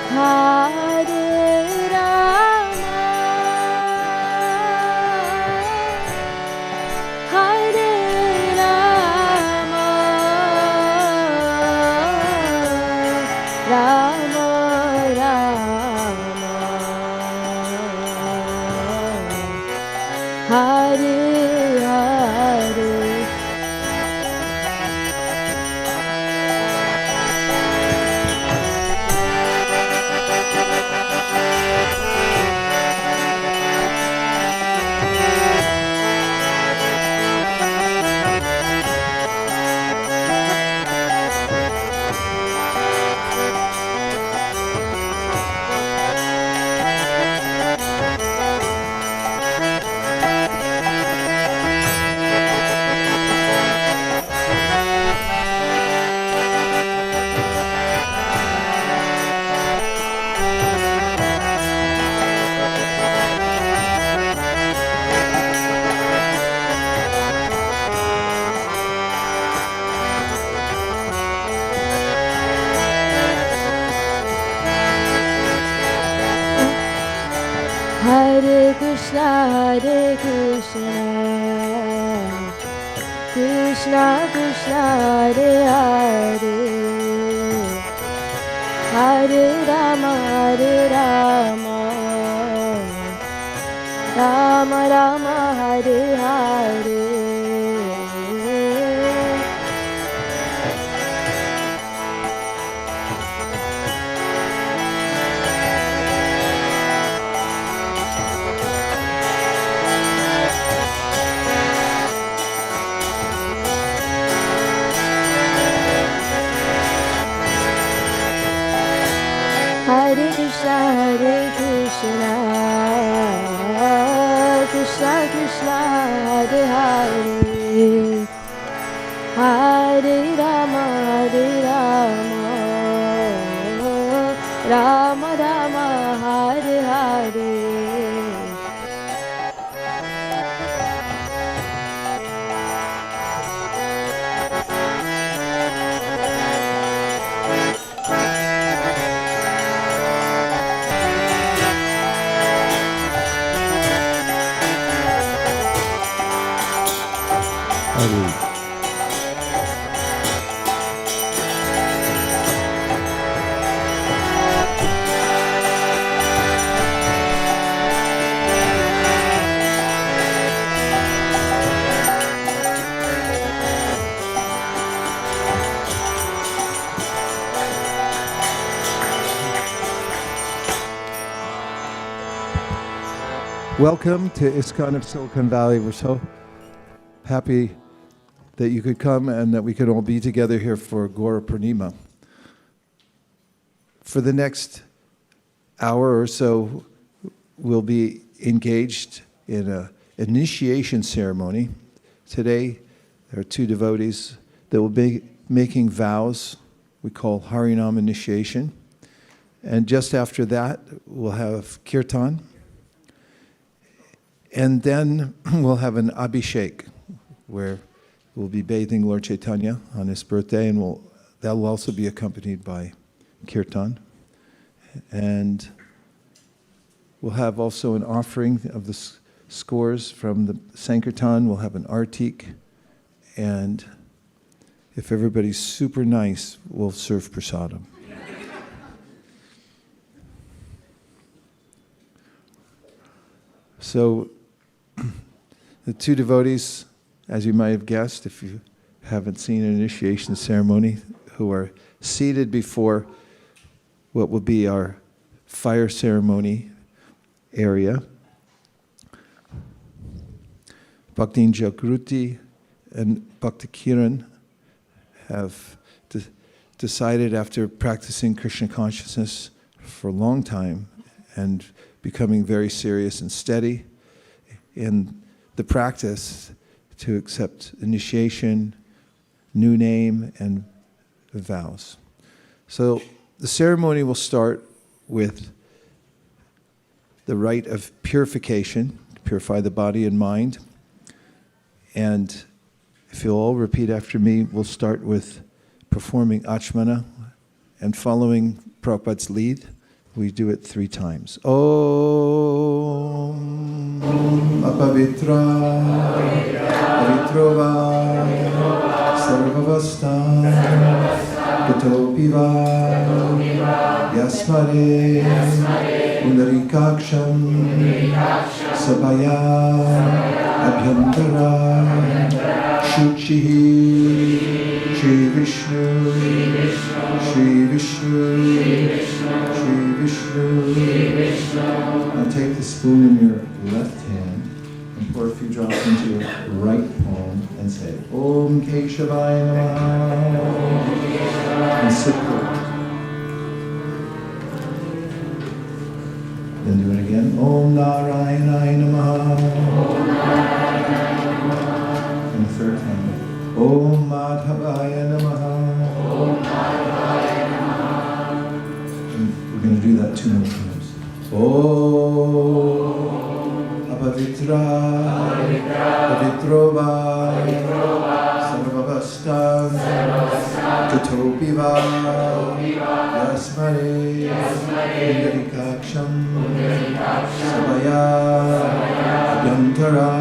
Hare Rama, Hare Rama, Rama Rama, Hare Hare. Hare Krishna, Krishna Krishna, Hare Hare, Hare Rama, Rama Rama, Hare Hare. Hare Krishna, Krishna Krishna, Hare Hare, Hare Rama, Rama Rama, Hare Hare. Welcome to ISKCON of Silicon Valley. We're so happy that you could come and that we could all be together here for Gaura Purnima. For the next hour or so, we'll be engaged in an initiation ceremony. Today, there are two devotees that will be making vows we call Harinam initiation. And just after that, we'll have kirtan. And then we'll have an abhishek, where we'll be bathing Lord Chaitanya on his birthday, and that will also be accompanied by kirtan. And we'll have also an offering of the scores from the Sankirtan. We'll have an artik, and if everybody's super nice, we'll serve prasadam. So the two devotees, as you might have guessed, if you haven't seen an initiation ceremony, who are seated before what will be our fire ceremony area. Bhaktin Jagruti and Bhakti Kiran have decided, after practicing Krishna consciousness for a long time and becoming very serious and steady in the practice, to accept initiation, new name, and vows. So the ceremony will start with the rite of purification, to purify the body and mind. And if you'll all repeat after me, we'll start with performing Achmana and following Prabhupada's lead, we do it 3 times. Om apavitra avitrova sarvavasta gatopiva yasmare undarikaksham sabaya abhyantara shuchihi Shri Vishnu Shri Vishnu Shri Vishnu. Now take the spoon in your left hand and pour a few drops into your right palm and say Om Keshavaya Namaha and sit there. Then do it again. Om Narayanaya Namaha. And the third time. Om Madhavaya Namaha. And we're going to do that 2 more times. Om Apavitra Pavitrova Sarvavastam Gatopiva Yasmare Undarikaksham Sabaya Abhyantara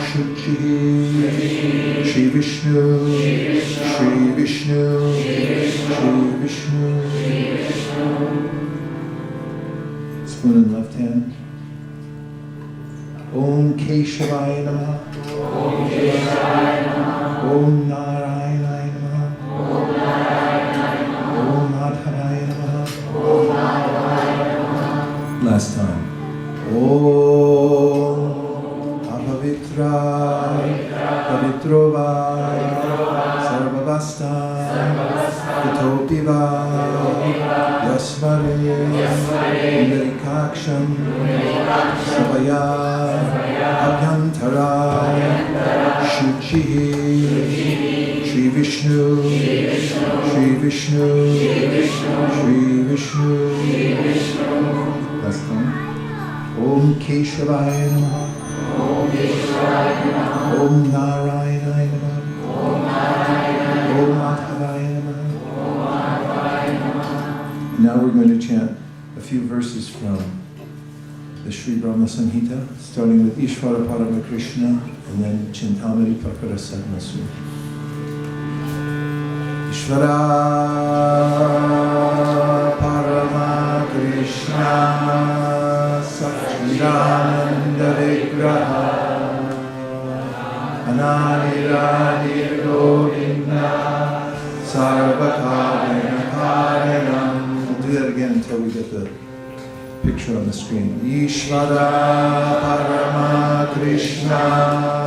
Shuchihi Shri Vishnu Shri Vishnu Shri Vishnu. Spoon in left hand. Om Keshavaya Namaha. Om Narayanaya Namaha. Om Madhavaya Namaha. Last time. Om Apavitra Pavitrova Sarvavasta Gatopiva Yasmare Undarikaksham Sabaya Abhyantara Shuchihi Shri Vishnu Shri Vishnu Shri Vishnu. Last time. Om Keshavaya Namaha. Om Narayanaya Namaha. Om Madhavaya Namaha. Now we're going to chant a few verses from the Sri Brahma Samhita, starting with Ishvara Parama Krishna and then Chintamani Pakara Sadmasu. Ishvara Parama Krishna Satchidananda Vigraha Ananiradir Govinda Sarvakarana Karanam. We'll do that again until we get the picture on the screen. Ishvara Parama Krishna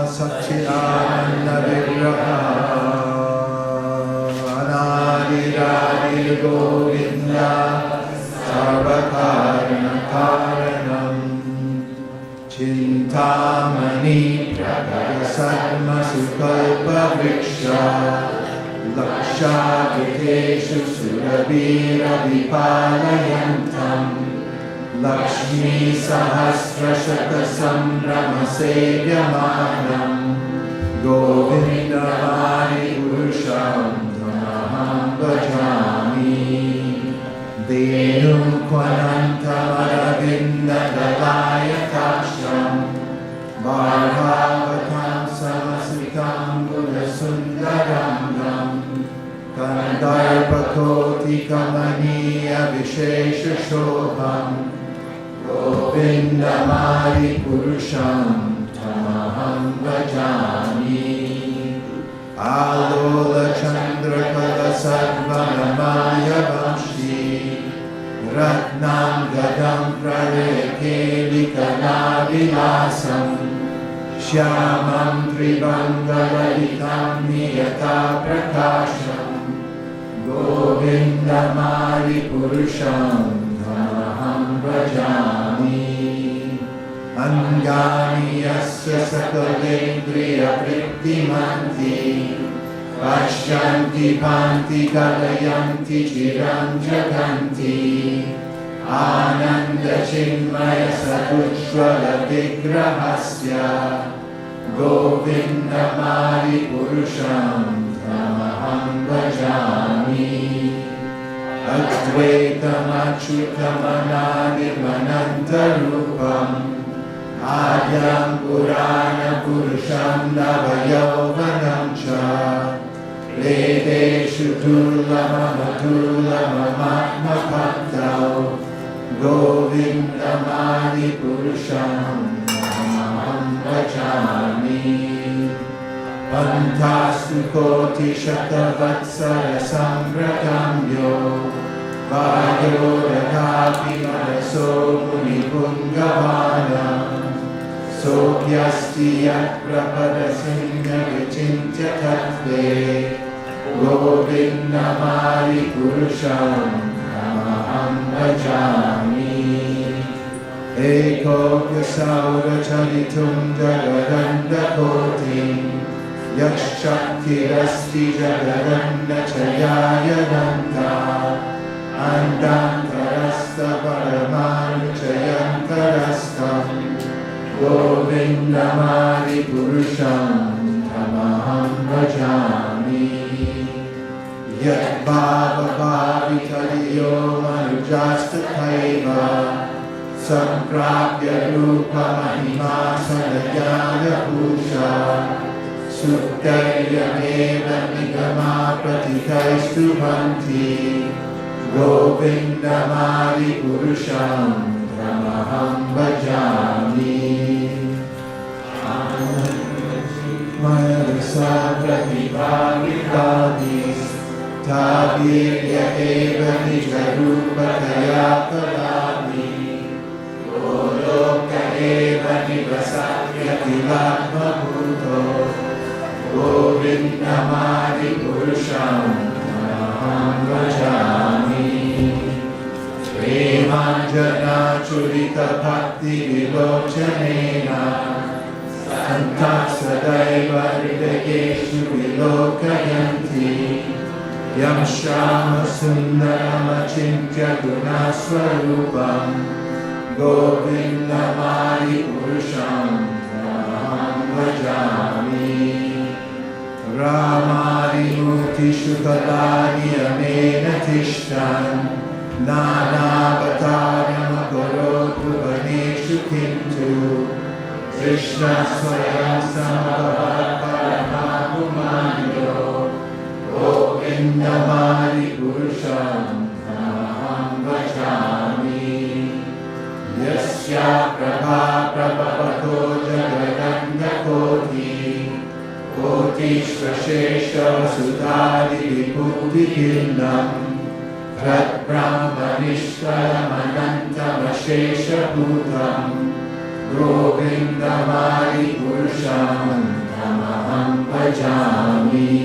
Satchidananda Vigraha Ananiradir Govinda Sarvakarana Karanam Chintamani Prakasadma Sukalpa Vriksha Laksha Vikeshu Surabira Vipalayantam Lakshmi Sahasra Shaka Sambrama Sevyamanam Govinda Mari Purusham Tamaham Bhajami Venum Kwanantamaravindra Dalaya Taksham Bharavatam Samasitam Gunasundaram Ram Kandarbakoti Kamaniya Vishesha Shobham Govinda Mari Purusham Tamaham Bhajami Alola Chandra Kala Sarvanamaya Vamshi Ratnam Gadam Prarekeli Kanavilasam Shyamam Tribangavalitam Niyata Prakasham Govinda Mari Purusham Tamaham Bhajami Angani Yasya Sakalendriya Prittimanti Pashyanti Panti Kalayanti Chiram Jaganti Ananda Chinmaya Sakushwala Vigrahasya Govinda Mari Purusham Tamaham Bhajami Advaitam Achyutam Anandam Anantarupam Adyam Purana Purusham Navayauvanam Cha Vedeshu Durlamamaturlamamahatmabhaktau Govindamadi Purusham Namaham Vajami Pantastu Koti Shatavatsara Samprakamyo Vayo Radhapi Manaso Munipungavana Sokyasti Yat Prapada Singha Vichintya Tattve Govindamadi Purusham Namaham Vajami Eko Kasaura Chalitum Jagadanda Kotim Yakshakti Rasti Jagadanda Chayayananta Andantarasta Paramanu Chayantarastam Govindamadi Purusham Tamaham Vajami Yat Bhava Bhavitadiyo Manujasta Thaiva Samprapya Rupa Mahima Sadhyaya Pusha Suttaryameva Nigama Pratikaistu Bhanti Govindamadi Purusham Tamaham Vajami Maya Rasa Pratibhavitadis Tavirya Eva Nijarupataya Kalami Goloka Eva Nivasatya Tilatma Bhuto Govindamadi Purusham Tamaham Vajami Premanjana Churita Bhakti Vilochanena Santak Sadaiva Hridayeshu Vilokayanti Yam Shama Sundaram Achintya Gunaswarupam Govindamadi Purusham Tamaham Vajami Ramadi Murti Shukadani Amena Tishtan Nana Bataram Akorot Bhuvaneshu Kintu Krishna Swayam Samabhavat Paramahumanyo Govindamadi Purusham Tamaham Vajami Yasya Prabha Prabhavato Jagadanda Koti Kotishvashesha Sudhadi Vibhuti Kirnam Prat Brahmanishkaram Anantam Ashesha Bhutam Govindamadi Purusham Tamaham Vajami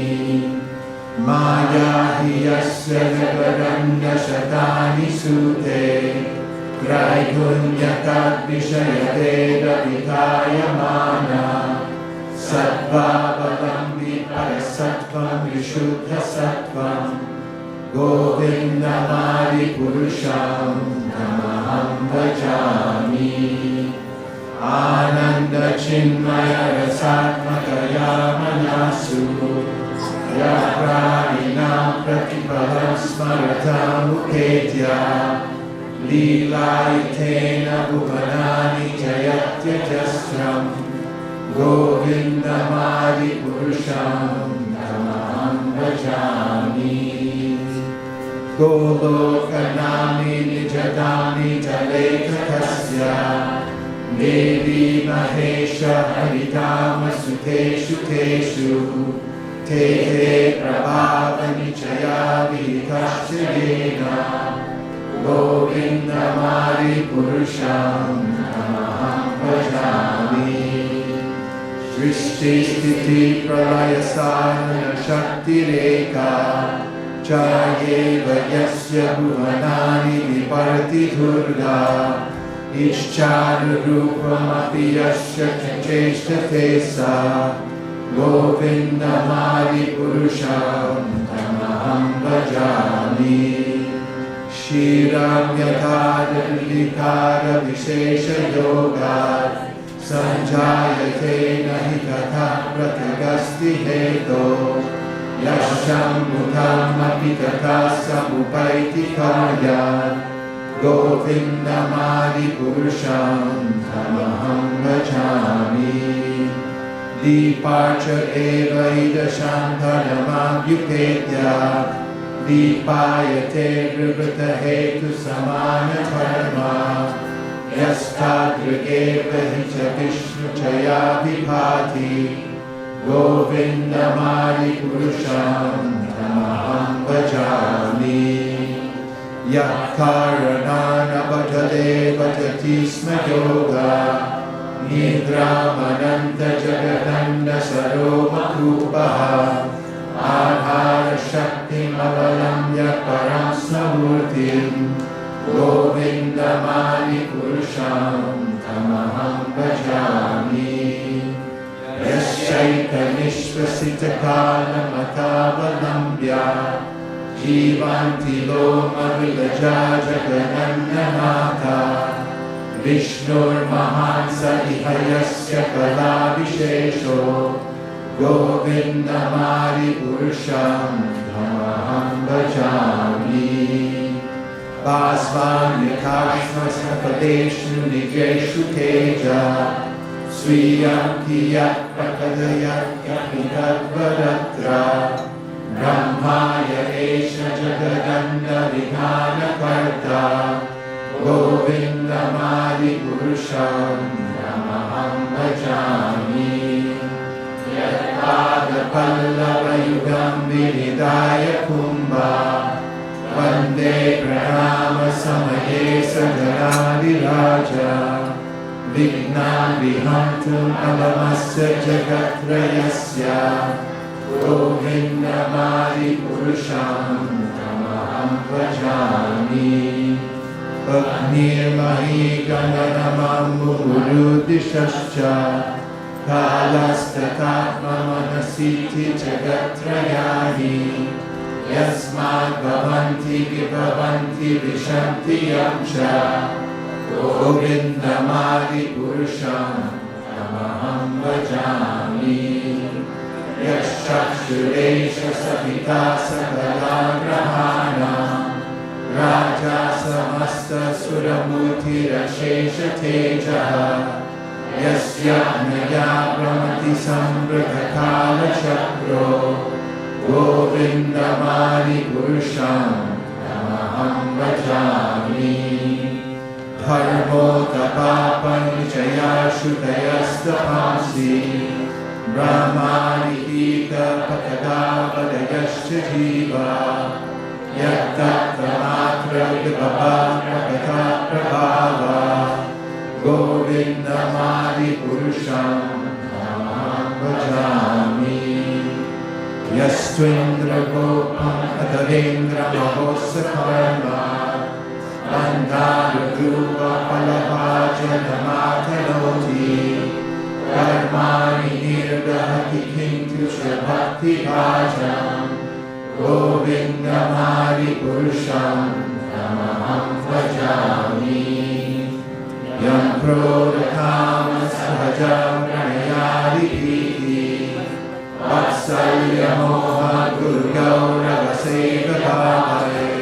Maya Hiyasya Jagadanda Shatani Sute Graihunyatad Vishayate Rabhitaya Mana Sattva-vadam Viparasattvam Vishuddha Sattvam Govindamadi Purusham Tamaham Vajami Ananda Chinmaya Rasatmakaya Manasu Yapradinam Pratipalam Smaratam Upetya Lila Itena Bhuvanani Jayatya Jasram Govindamadi Purusham Tamaham Vajami Golokanami Nijadani Talekakasya Devi Mahesha Haritama Suteshu Teshu Tete Prabhava Nichaya Vikashchayena Govindamadi Purusham Tamaham Vajami Srishti Sthiti Pralaya Sarana Shakti Rekha Chayeva Yasya Bhuvanani Viparti Durga Ishchara Rupam Api Yasya Cheshtate Sa Govindamadi Purusham Tamaham Vajami Shiram Yathada Likara Vishesha Yoga Sanjayate Nahi Katha Pratigasti Heto Yasham Buddham Apitaka Samupaiti Karyan Govindamadi Purusham Tamaham Vachami Deeparcha Eva Ida Shantaramam Yupetya Deepayate Vrivata Hetu Samana Dharma Yastadrigeva Hicha Vishnu Chaya Vipati Govindamadi Purusham Tamaham Vajami Yakaranana Bhatale Bhatati Sma Yoga Nidramananta Jagadanda Saroma Krupaha Adhara Shakti Avalamya Param Samurtim Govindamadi Purusham Tamaham Vajami Yashaita Nishvasita Kala Matavalamya Jivanti Loma Vilaja Jaganannanatha Vishnur Mahansa Ihayasya Kala Vishesho Govindamadi Purusham Tamaham Vajami Basvanya Karshmasya Padeshu Nijeshu Teja Swiyam Kiyat Prakadayat Yapitadvaratra Brahmaya Esha Jagadanda Vihana Karta Govindamadi Purusham Tamaham Vajami Yatada Pallava Yugam Vinidaya Kumbha Vande Pranama Samaye Sagaradi Raja Vignan Vihantum Alamasya Jagatrayasya Govindamadi Purusham Tamaham Vajami Nirmahi Gananamam Murudishascha Kalastatatma Manasiti Jagatrayahi Yasmad Bhavanti Vibhavanti Vishanti Yamsha Govindamadi Purusham Tamaham Vajami Yashakshuresha Savita Sakalagrahana Raja Samasta Suramuti Rashesha Tejaha Yasya Naya Brahmati Samvritakala Chakro Govindamadi Purusham Tamaham Vajami Dharmo Tapapanichaya Shutayastapamsi Brahmani Hita Pakada Vadayascha Jiva Yattatamatra Vibhava Prakata Prabhava Govindamadi Purusham Tamaham Vajami Yastvendra Gopam Adavendra Mahosa Karma Bandhara Dhruva Palavaja Namatanoti Karmani Nirdahati Kintu Shabhakti Bhajam Govindamadi Purusham Tamaham Vajami Yam Prodakama Sahajam Pranayadi Piti Vatsalya Moha Guru Gaura Vaisesika Bhavai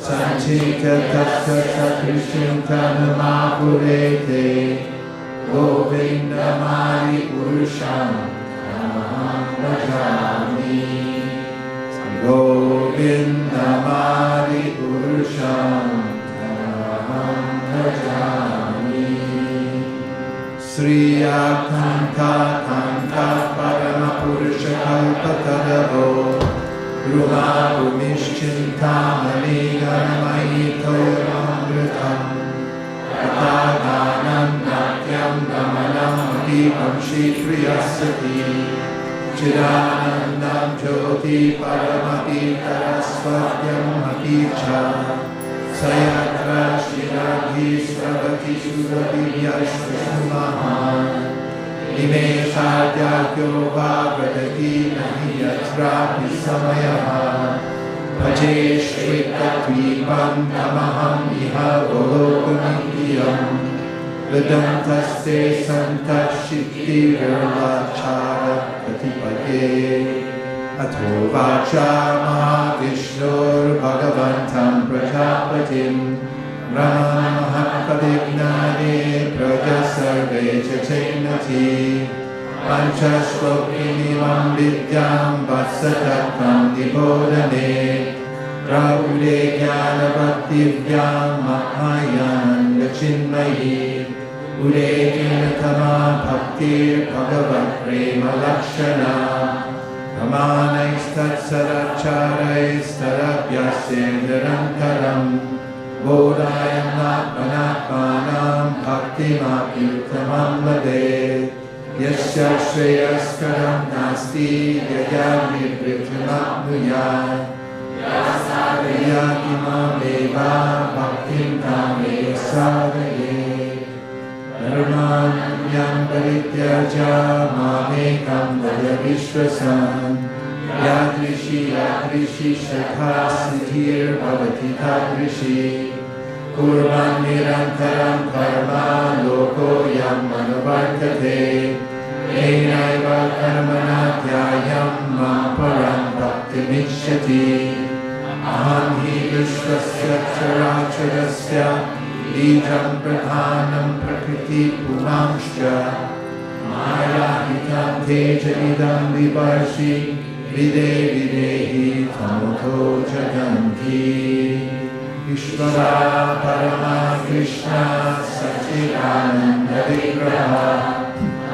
Sanchita Tattva Sacrificial Namapurete Govindamadi Purusham Tamaham Vajami Govindamadi Purusham Tamaham Vajami Sri Akanta Kanta Parama Purusha Kalpatadavo Ruha Bhumishchintamani Ganamayi Toyamamritam Atadanam Natyam Gamanam Deepam Shri Priyasati Chidanandam Jyoti Paramati Tarasvatyam Haticha Sayatra Shirabhi Sravati Surati Vyashvasumahan Nimeshadhyakyo Bhagavati Nahi Yatrapi Samayaha Bhaje Shri Tatvipam Tamaham Iha Golokanitiyam Vedantaste Santashikti Virlachara Katipate Ato vacha Mahavishnur Bhagavantam Prajapatim Brahman Mahakavignani Praja Sarve Chachenati Panchashlokinimam Vidyam Vatsatatam Dibodane Prabhude Jnana Bhaktivyam Mahayananda Chinmayi Ude Kinatama Bhaktir Bhagavat Prema Lakshana Ramanais Tatsaracharais Tarabhyasendarantaram Bodhayam Natmanatmanam Bhaktimakirtamam Vade Yasya Shreyaskaram Nasti Yayam Vibhritamapnuyat Yasaryakimameva Bhaktim Kameya Sadhaye Dharmanyam Parityaja Mamekam Vaya Vishwasan Yadrishi Shakha Siddhir Bhavati Tadrishi Kurvan Nirantaram Karma Loko Yam Manovartate Enaiva Karmana Dhyayam Mam Param Bhaktimichyati Aham Hi Vishwasya Characharasya Idam Pradhanam Prakriti Pumamscha Maya Hitam Teja Idam Vivarshi Vide Videhi Tamoto Jaganti Ishvara Parama Krishna Sachidananda Vigraha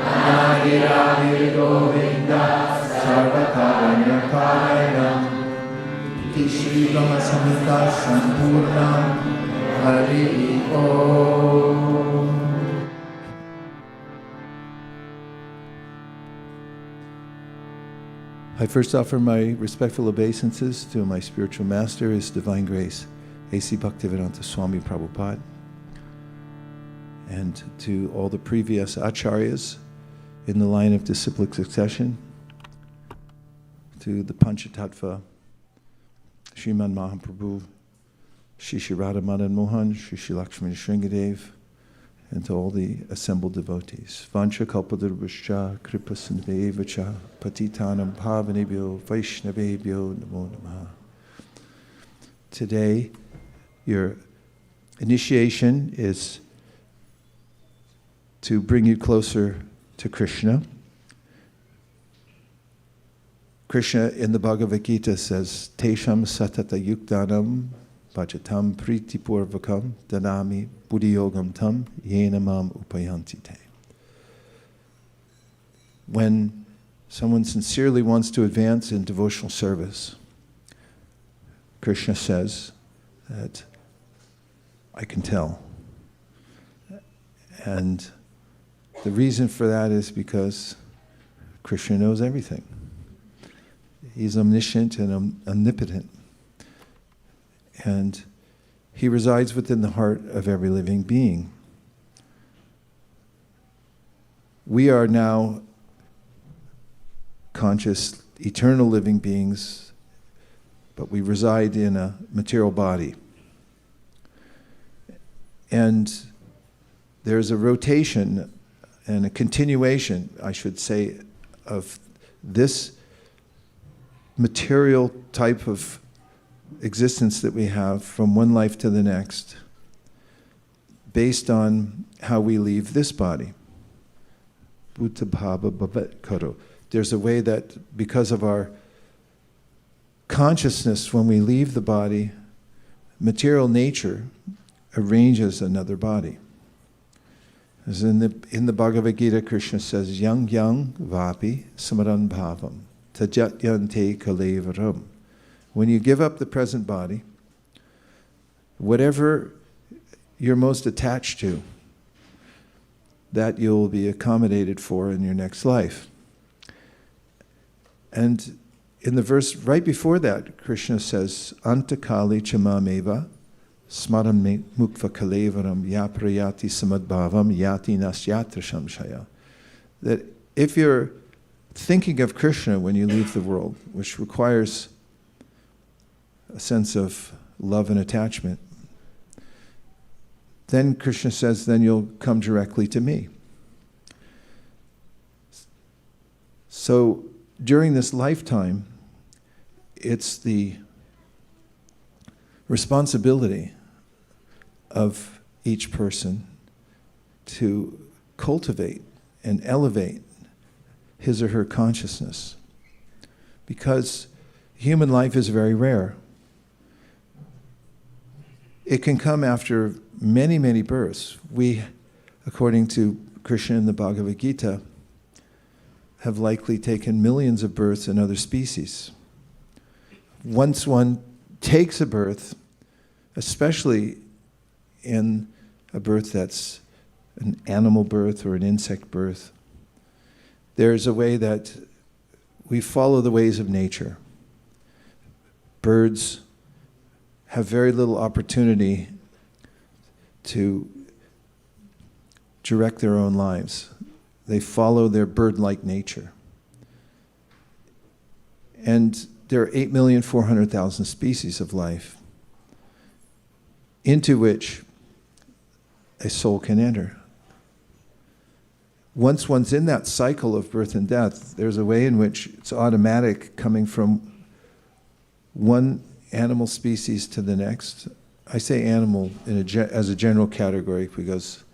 Anadiradir Govinda Sarvataranya Paranam Tishrilama Samhita Sampurnam Hari Om. I first offer my respectful obeisances to my spiritual master, His Divine Grace, A.C. Bhaktivedanta Swami Prabhupada, and to all the previous acharyas in the line of disciplic succession, to the Panchatattva, Sriman Mahaprabhu, Shri Shri Radha Madan Mohan, Shri Shri Lakshmana Shringadev, and to all the assembled devotees. Vancha kalpadarvascha kripa sindhevacha patitanam pavanebhyo vaishnavebhyo namo namaha. Today, your initiation is to bring you closer to Krishna. Krishna in the Bhagavad Gita says, Tesham satata yuktanam Vajatam priti purvakam danami buddhiyogam tam yenamam upayanti te. When someone sincerely wants to advance in devotional service, Krishna says that I can tell. And the reason for that is because Krishna knows everything. He's omniscient and omnipotent. And He resides within the heart of every living being. We are now conscious, eternal living beings, but we reside in a material body. And there's a rotation and a continuation, I should say, of this material type of existence that we have from one life to the next, based on how we leave this body. There's a way that because of our consciousness, when we leave the body, material nature arranges another body. As in the Bhagavad Gita, Krishna says, Yang yang vapi samaran bhavam tajatyante kalevaram. When you give up the present body, whatever you're most attached to, that you'll be accommodated for in your next life. And in the verse right before that, Krishna says, Antakali chamameva smaran mukva kalevaram yaprayati samadbhavam yati nasyatra shamshaya. That if you're thinking of Krishna when you leave the world, which requires a sense of love and attachment, then Krishna says, then you'll come directly to me. So during this lifetime, it's the responsibility of each person to cultivate and elevate his or her consciousness, because human life is very rare. It can come after many, many births. We, according to Krishna in the Bhagavad Gita, have likely taken millions of births in other species. Once one takes a birth, especially in a birth that's an animal birth or an insect birth, there's a way that we follow the ways of nature. Birds have very little opportunity to direct their own lives. They follow their bird-like nature. And there are 8,400,000 species of life into which a soul can enter. Once one's in that cycle of birth and death, there's a way in which it's automatic coming from one animal species to the next. I say animal as a general category because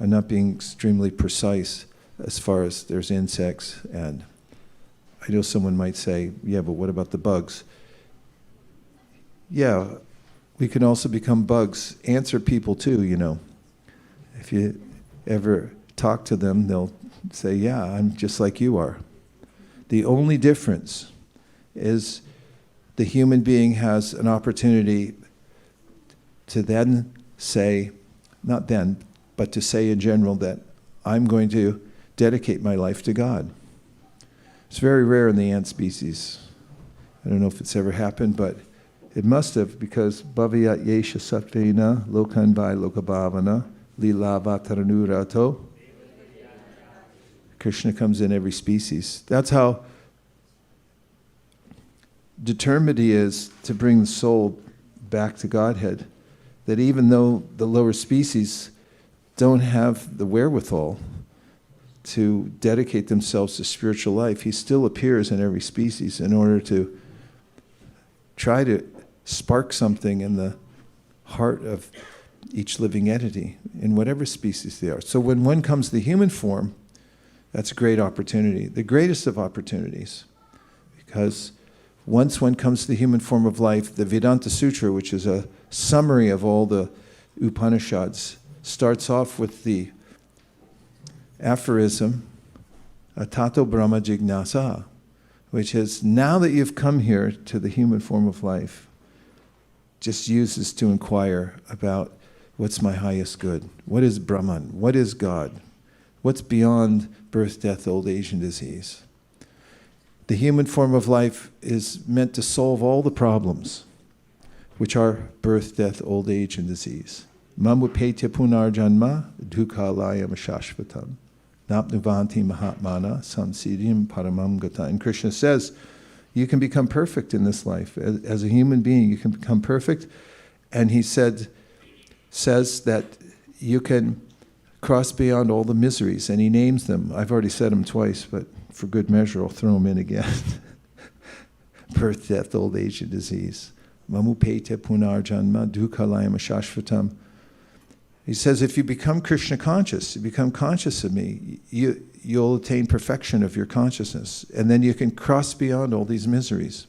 I'm not being extremely precise as far as there's insects, and I know someone might say, yeah, but what about the bugs? Yeah, we can also become bugs. Ants are people too, you know. If you ever talk to them, they'll say, yeah, I'm just like you are. The only difference is the human being has an opportunity to then say, not then, but to say in general that I'm going to dedicate my life to God. It's very rare in the ant species. I don't know if it's ever happened, but it must have, because bhavayat yesha satvena lokan vai lokabhavana lilavataranu. Krishna comes in every species. That's how determined he is to bring the soul back to Godhead, that even though the lower species don't have the wherewithal to dedicate themselves to spiritual life, he still appears in every species in order to try to spark something in the heart of each living entity, in whatever species they are. So when one comes to the human form, that's a great opportunity, the greatest of opportunities, because once one comes to the human form of life, the Vedanta Sutra, which is a summary of all the Upanishads, starts off with the aphorism, Atato Brahma Jignasa, which is, now that you've come here to the human form of life, just use this to inquire about what's my highest good? What is Brahman? What is God? What's beyond birth, death, old age, and disease? The human form of life is meant to solve all the problems, which are birth, death, old age, and disease. Mamupetya punarjanma dukhalayam shashvatam napnuvanti mahatmana samsiddhim paramam gata. And Krishna says, you can become perfect in this life. As a human being, you can become perfect. And he says that you can cross beyond all the miseries, and he names them. I've already said them twice, but for good measure, I'll throw them in again. Birth, death, old age, and disease. Mamupete punarjanma dukhalayam shashvatam. He says, if you become Krishna conscious, you become conscious of me, you'll attain perfection of your consciousness, and then you can cross beyond all these miseries.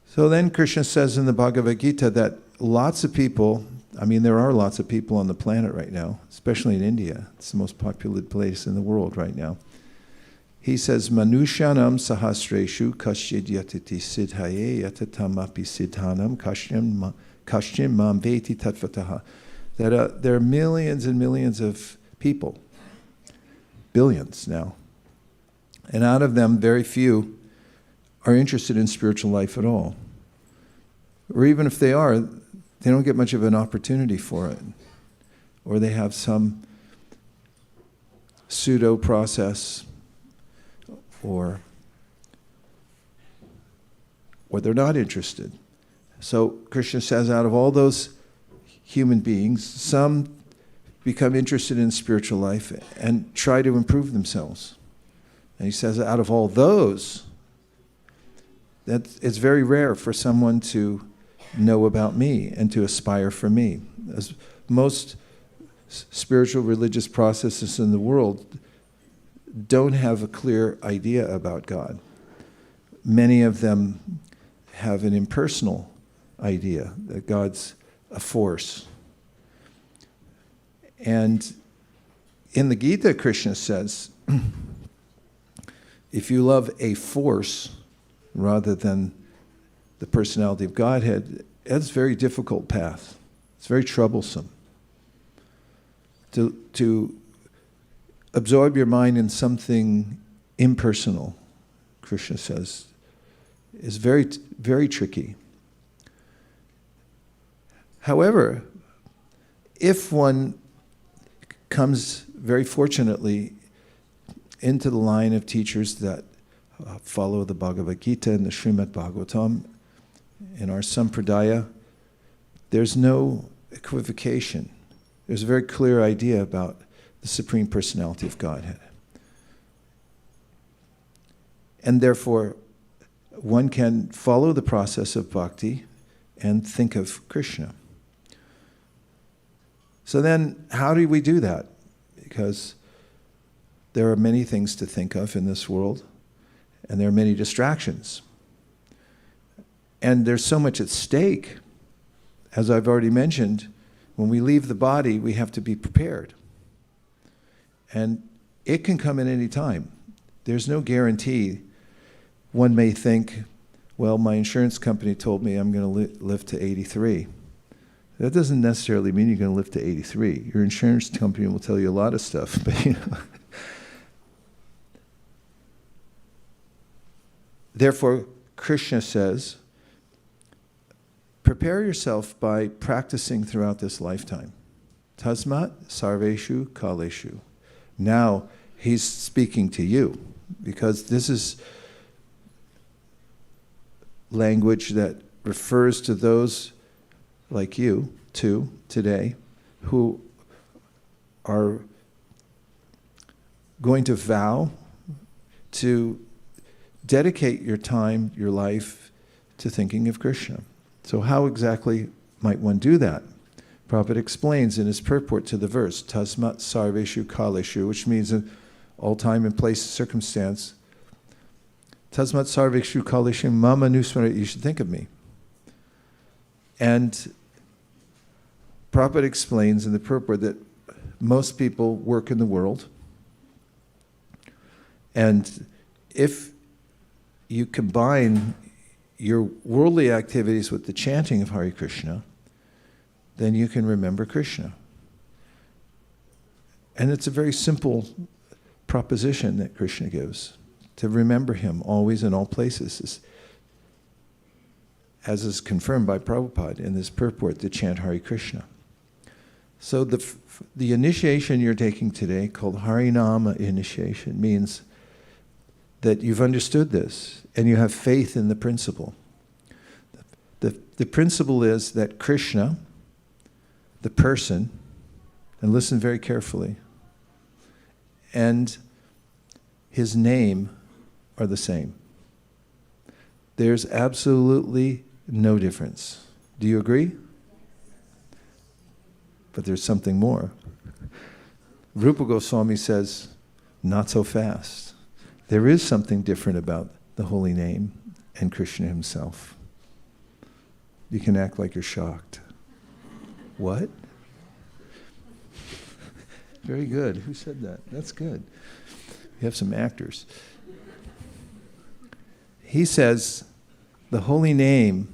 So then Krishna says in the Bhagavad Gita that lots of people, there are lots of people on the planet right now, especially in India. It's the most populated place in the world right now. He says, Manushyanam sahasreshu kasyid yatiti siddhaye yatatamapi siddhanam kashyam mam veti tatvataha. That there are millions and millions of people, billions now. And out of them, very few are interested in spiritual life at all. Or even if they are, they don't get much of an opportunity for it. Or they have some pseudo process, or they're not interested. So Krishna says, out of all those human beings, some become interested in spiritual life and try to improve themselves. And he says, out of all those, It's very rare for someone to know about me and to aspire for me. As most spiritual religious processes in the world don't have a clear idea about God. Many of them have an impersonal idea that God's a force. And in the Gita, Krishna says, if you love a force rather than the personality of Godhead, that's a very difficult path. It's very troublesome. To absorb your mind in something impersonal, Krishna says, is very, very tricky. However, if one comes very fortunately into the line of teachers that follow the Bhagavad Gita and the Srimad Bhagavatam, in our Sampradaya, there's no equivocation. There's a very clear idea about the Supreme Personality of Godhead. And therefore, one can follow the process of bhakti and think of Krishna. So then, how do we do that? Because there are many things to think of in this world, and there are many distractions. And there's so much at stake. As I've already mentioned, when we leave the body, we have to be prepared. And it can come at any time. There's no guarantee. One may think, well, my insurance company told me I'm going to live to 83. That doesn't necessarily mean you're going to live to 83. Your insurance company will tell you a lot of stuff, but Therefore, Krishna says, prepare yourself by practicing throughout this lifetime. Tasmat sarveshu kaleshu. Now, he's speaking to you, because this is language that refers to those like you, too, today, who are going to vow to dedicate your time, your life, to thinking of Krishna. So how exactly might one do that? Prabhupada explains in his purport to the verse, Tasmat sarveshu kaleshu, which means in all time and place and circumstance, Tasmat sarveshu kaleshu mama nusmara, you should think of me. And Prabhupada explains in the purport that most people work in the world, and if you combine your worldly activities with the chanting of Hare Krishna, then you can remember Krishna. And it's a very simple proposition that Krishna gives, to remember him always in all places, as is confirmed by Prabhupada in this purport, to chant Hare Krishna. So the initiation you're taking today, called Harinama initiation, means that you've understood this and you have faith in the principle. The principle is that Krishna, the person, and listen very carefully, and his name are the same. There's absolutely no difference. Do you agree? But there's something more. Rupa Goswami says, not so fast. There is something different about the holy name and Krishna himself. You can act like you're shocked. What? Very good. Who said that? That's good. We have some actors. He says, the holy name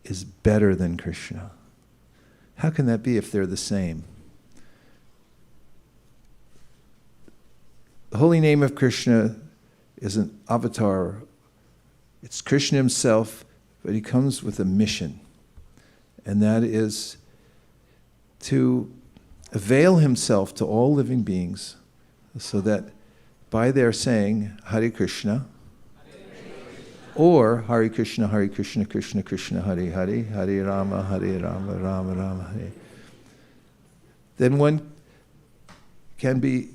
is better than Krishna. How can that be if they're the same? The holy name of Krishna is an avatar. It's Krishna himself, but he comes with a mission. And that is to avail himself to all living beings so that by their saying Hare Krishna, or Hare Krishna, Krishna Krishna, Hare Hare, Hare Rama, Rama Rama, Hare, then one can be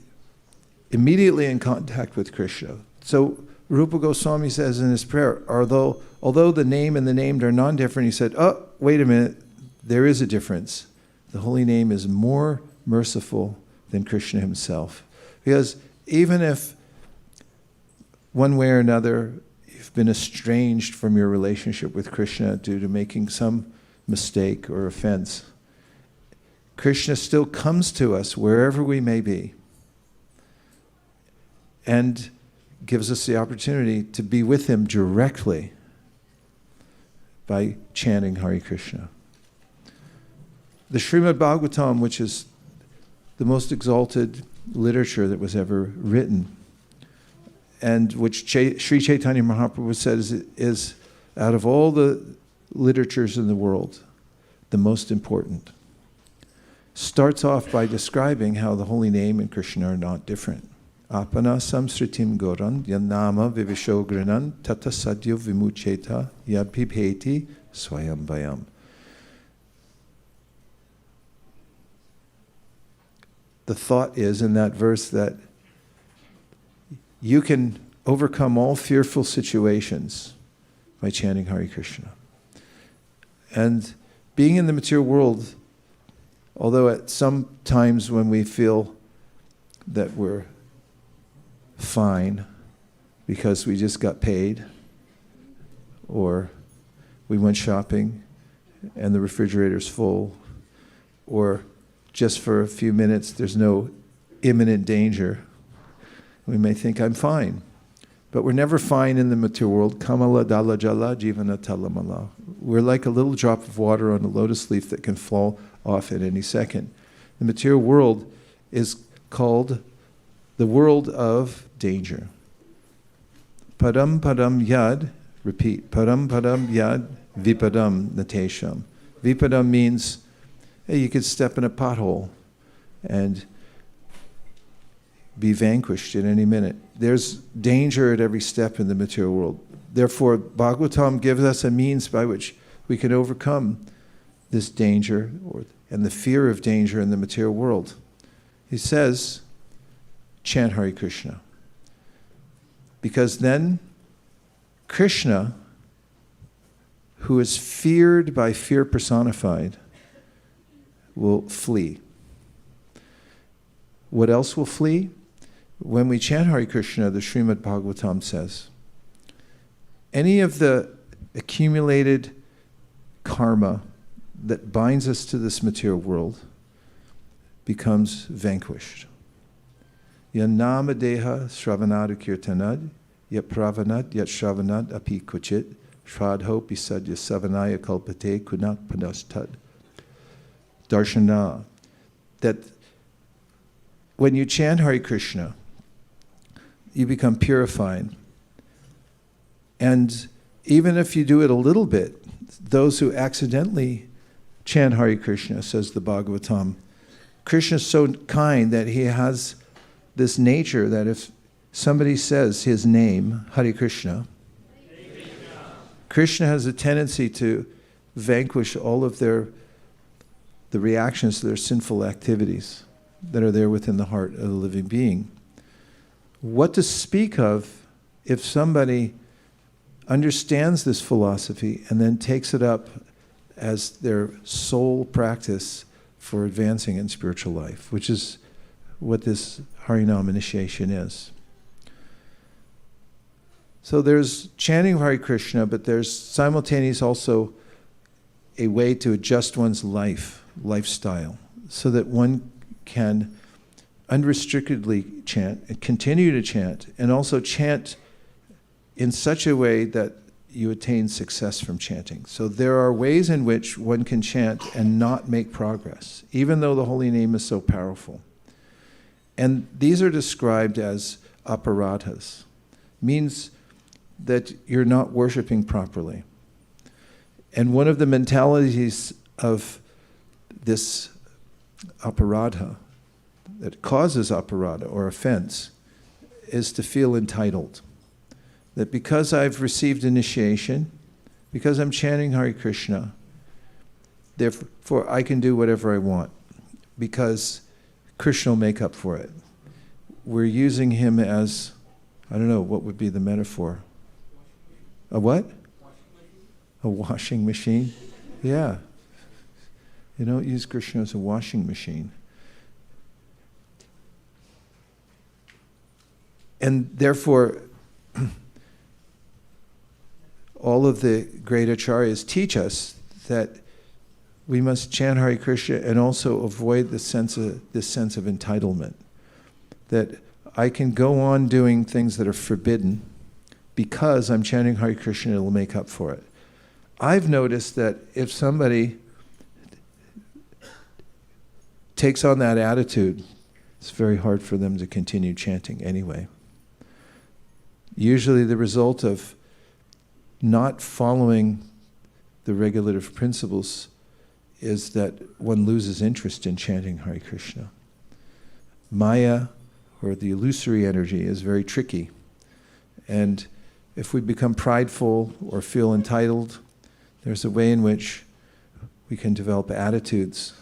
immediately in contact with Krishna. So Rupa Goswami says in his prayer, although the name and the named are non-different, he said, oh, wait a minute, there is a difference. The holy name is more merciful than Krishna himself. Because even if one way or another you've been estranged from your relationship with Krishna due to making some mistake or offense, Krishna still comes to us wherever we may be and gives us the opportunity to be with him directly by chanting Hare Krishna. The Srimad Bhagavatam, which is the most exalted literature that was ever written, and which Sri Chaitanya Mahaprabhu says is, out of all the literatures in the world, the most important, starts off by describing how the holy name and Krishna are not different. Apana samsritim goran yanama vivishogrinan tata sadyo vimucheta yabhibheti swayam vayam. The thought is in that verse that you can overcome all fearful situations by chanting Hare Krishna. And being in the material world, although at some times when we feel that we're fine because we just got paid, or we went shopping and the refrigerator's full, or just for a few minutes there's no imminent danger, we may think, I'm fine. But we're never fine in the material world. Kamala dala jala jivana talamala. We're like a little drop of water on a lotus leaf that can fall off at any second. The material world is called the world of danger. Padam padam yad, repeat, padam padam yad vipadam natesham. Vipadam means, hey, you could step in a pothole and be vanquished at any minute. There's danger at every step in the material world. Therefore, Bhagavatam gives us a means by which we can overcome this danger and the fear of danger in the material world. He says, chant Hare Krishna. Because then Krishna, who is feared by fear personified, will flee. What else will flee? When we chant Hare Krishna, the Srimad Bhagavatam says, any of the accumulated karma that binds us to this material world becomes vanquished. Yanama deha sravanadu kirtanad, yat pravanad yat shravanad api kuchit, shradho pisadya savanaya kalpate kunak panastad. Darshana, that when you chant Hare Krishna, you become purified. And even if you do it a little bit, those who accidentally chant Hare Krishna, says the Bhagavatam, Krishna is so kind that he has this nature that if somebody says his name, Hare Krishna, Krishna has a tendency to vanquish all of the reactions to their sinful activities that are there within the heart of the living being. What to speak of if somebody understands this philosophy and then takes it up as their sole practice for advancing in spiritual life, which is what this Harinam initiation is. So there's chanting Hare Krishna, but there's simultaneous also a way to adjust one's lifestyle, so that one can unrestrictedly chant and continue to chant, and also chant in such a way that you attain success from chanting. So there are ways in which one can chant and not make progress, even though the holy name is so powerful. And these are described as aparadhas, means that you're not worshiping properly. And one of the mentalities of this aparadha, that causes aparadha or offense, is to feel entitled. That because I've received initiation, because I'm chanting Hare Krishna, therefore I can do whatever I want, because Krishna will make up for it. We're using him as I don't know, what would be the metaphor? A what? A washing machine? Yeah. You don't use Krishna as a washing machine. And therefore, all of the great acharyas teach us that we must chant Hare Krishna and also avoid this sense of entitlement. That I can go on doing things that are forbidden because I'm chanting Hare Krishna, it'll make up for it. I've noticed that if somebody takes on that attitude, it's very hard for them to continue chanting anyway. Usually the result of not following the regulative principles is that one loses interest in chanting Hare Krishna. Maya, or the illusory energy, is very tricky. And if we become prideful or feel entitled, there's a way in which we can develop attitudes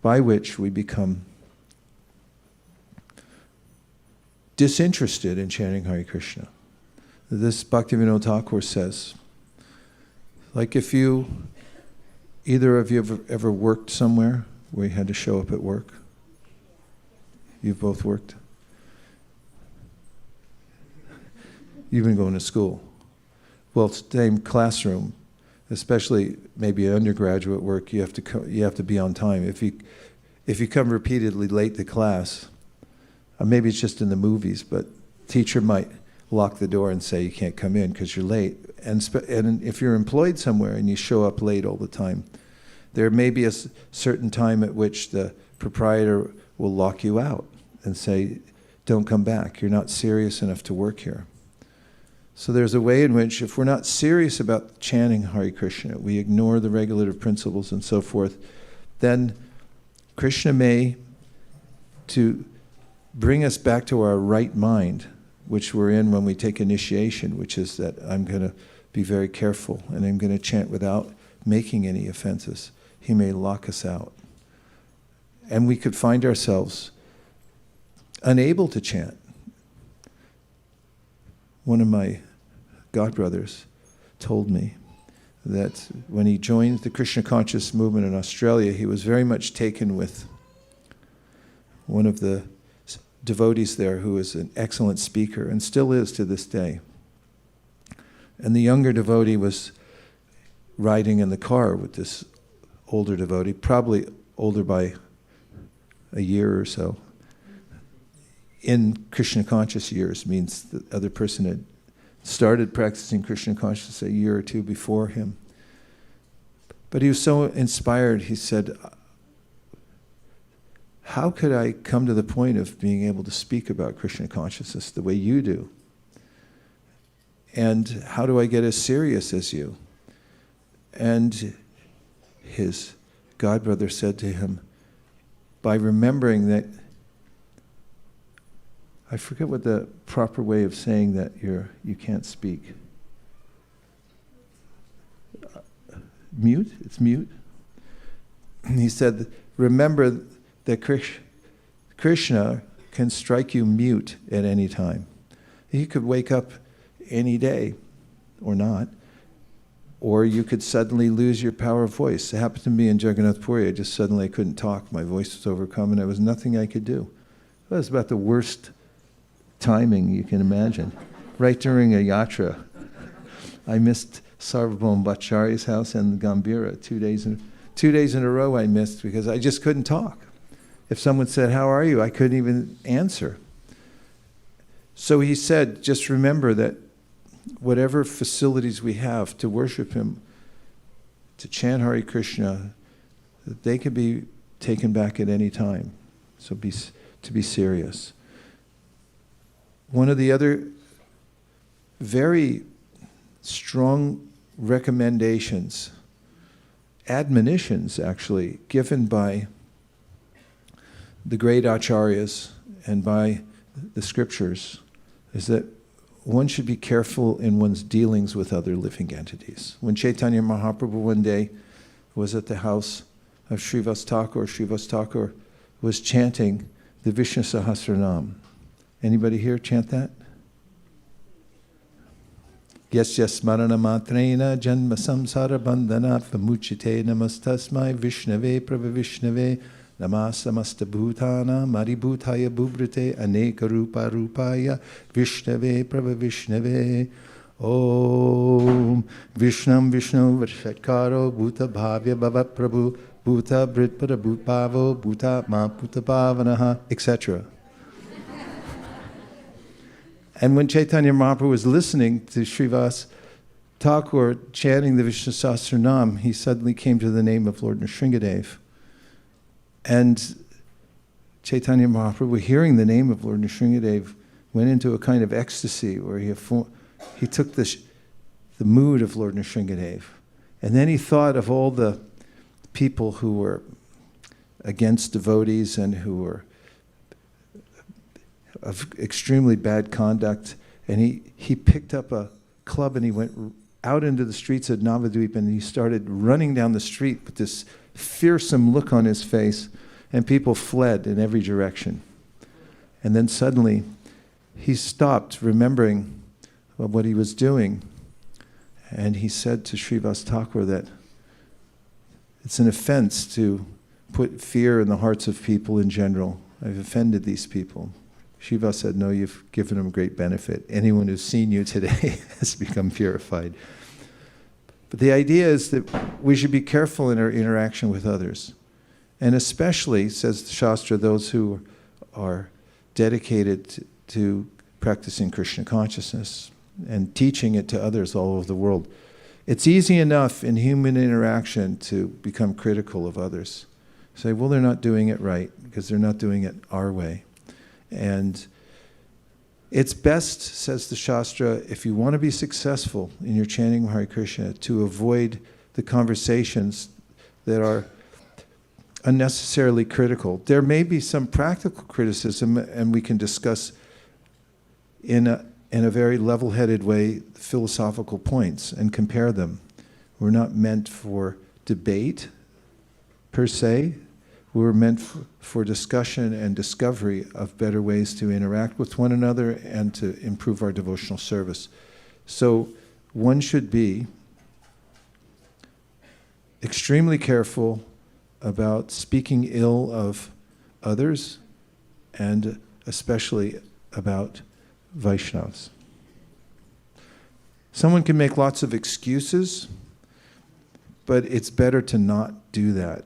by which we become disinterested in chanting Hare Krishna. This Bhaktivinoda Thakur says, like if either of you ever worked somewhere where you had to show up at work? You've both worked? You've been going to school. Well, same classroom, especially maybe undergraduate work, you have to be on time. If you come repeatedly late to class, maybe it's just in the movies, but teacher might lock the door and say you can't come in because you're late. And if you're employed somewhere and you show up late all the time, there may be a certain time at which the proprietor will lock you out and say, don't come back, you're not serious enough to work here. So there's a way in which if we're not serious about chanting Hare Krishna, we ignore the regulative principles and so forth, then Krishna may, to bring us back to our right mind, which we're in when we take initiation, which is that I'm going to be very careful and I'm going to chant without making any offenses. He may lock us out. And we could find ourselves unable to chant. One of my godbrothers told me that when he joined the Krishna conscious movement in Australia, he was very much taken with one of the devotees there who is an excellent speaker and still is to this day. And the younger devotee was riding in the car with this older devotee, probably older by a year or so. In Krishna conscious years means the other person had started practicing Krishna consciousness a year or two before him. But he was so inspired, he said, how could I come to the point of being able to speak about Krishna consciousness the way you do? And how do I get as serious as you? And his godbrother said to him, by remembering that, I forget what the proper way of saying that you can't speak. Mute? It's mute? He said, remember that Krishna can strike you mute at any time. He could wake up any day, or not, or you could suddenly lose your power of voice. It happened to me in Jagannath Puri. I couldn't talk. My voice was overcome, and there was nothing I could do. It was about the worst timing you can imagine. Right during a yatra, I missed Sarvabhauma Bhattacharya's house and the Gambhira 2 days in a row I missed because I just couldn't talk. If someone said, how are you? I couldn't even answer. So he said, just remember that whatever facilities we have to worship him, to chant Hare Krishna, that they can be taken back at any time. So to be serious. One of the other very strong recommendations, admonitions actually, given by the great acharyas and by the scriptures, is that one should be careful in one's dealings with other living entities. When Chaitanya Mahaprabhu one day was at the house of Srivas Thakur was chanting the Vishnu Sahasranam. Anybody here chant that? Yasya smarana matrena janma samsara bandhana vimuchyate namastasmai Vishnave prabha Vishnave namasamasta bhutana maribhutaya bhubrate aneka rupa rupaya Vishnave prabha Vishnave Om Vishnam Vishnu Varshatkaro Bhuta Bhavya Bhava Prabhu Bhuta Britpada Bhutpavo Bhuta Ma Bhuta Bhavanaha, etc. And when Chaitanya Mahaprabhu was listening to Srivas Thakur chanting the Vishnu Sahasranam, he suddenly came to the name of Lord Nrsingadev. And Chaitanya Mahaprabhu, hearing the name of Lord Nrsingadev, went into a kind of ecstasy where he took the mood of Lord Nrsingadev. And then he thought of all the people who were against devotees and who were of extremely bad conduct, and he picked up a club and he went out into the streets of Navadvip and he started running down the street with this fearsome look on his face, and people fled in every direction. And then suddenly he stopped, remembering what he was doing, and he said to Srivas Thakur that it's an offense to put fear in the hearts of people in general. I've offended these people. Shiva said, no, you've given them great benefit. Anyone who's seen you today has become purified. But the idea is that we should be careful in our interaction with others. And especially, says the Shastra, those who are dedicated to practicing Krishna consciousness and teaching it to others all over the world. It's easy enough in human interaction to become critical of others. Say, well, they're not doing it right because they're not doing it our way. And it's best, says the Shastra, if you want to be successful in your chanting Hare Krishna, to avoid the conversations that are unnecessarily critical. There may be some practical criticism, and we can discuss in a very level-headed way philosophical points and compare them. We're not meant for debate, per se. We're meant for discussion and discovery of better ways to interact with one another and to improve our devotional service. So one should be extremely careful about speaking ill of others, and especially about Vaishnavas. Someone can make lots of excuses, but it's better to not do that,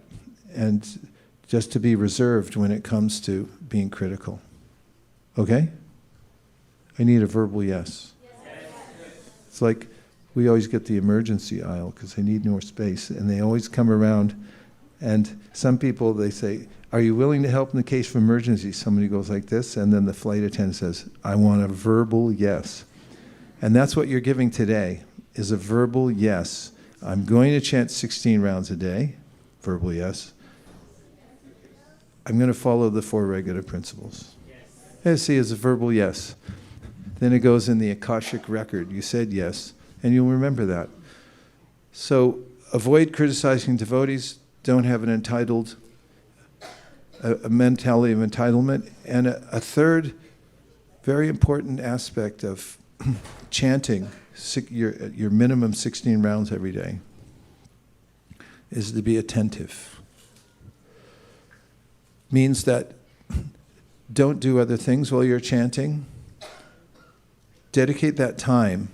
and just to be reserved when it comes to being critical. Okay? I need a verbal yes. It's like we always get the emergency aisle because they need more space, and they always come around, and some people, they say, are you willing to help in the case of emergency? Somebody goes like this, and then the flight attendant says, I want a verbal yes. And that's what you're giving today, is a verbal yes. I'm going to chant 16 rounds a day, verbal yes. I'm going to follow the 4 regular principles. Yes. See, it's a verbal yes. Then it goes in the Akashic record. You said yes, and you'll remember that. So avoid criticizing devotees. Don't have an entitled, a mentality of entitlement. And a third very important aspect of chanting your minimum 16 rounds every day is to be attentive. Means that don't do other things while you're chanting. Dedicate that time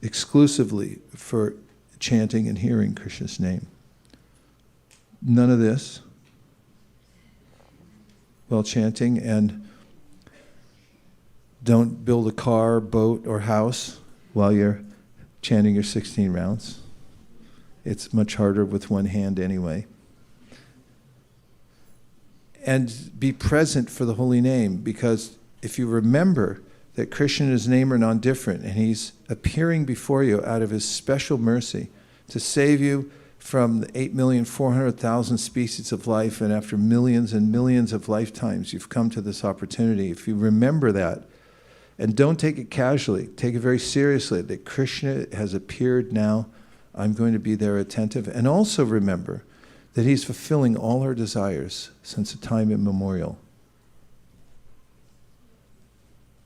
exclusively for chanting and hearing Krishna's name. None of this while chanting, and don't build a car, boat, or house while you're chanting your 16 rounds. It's much harder with one hand anyway. And be present for the holy name, because if you remember that Krishna and his name are non-different, and he's appearing before you out of his special mercy to save you from the 8,400,000 species of life, and after millions and millions of lifetimes you've come to this opportunity. If you remember that, and don't take it casually, take it very seriously, that Krishna has appeared now, I'm going to be there attentive. And also remember that he's fulfilling all our desires since a time immemorial.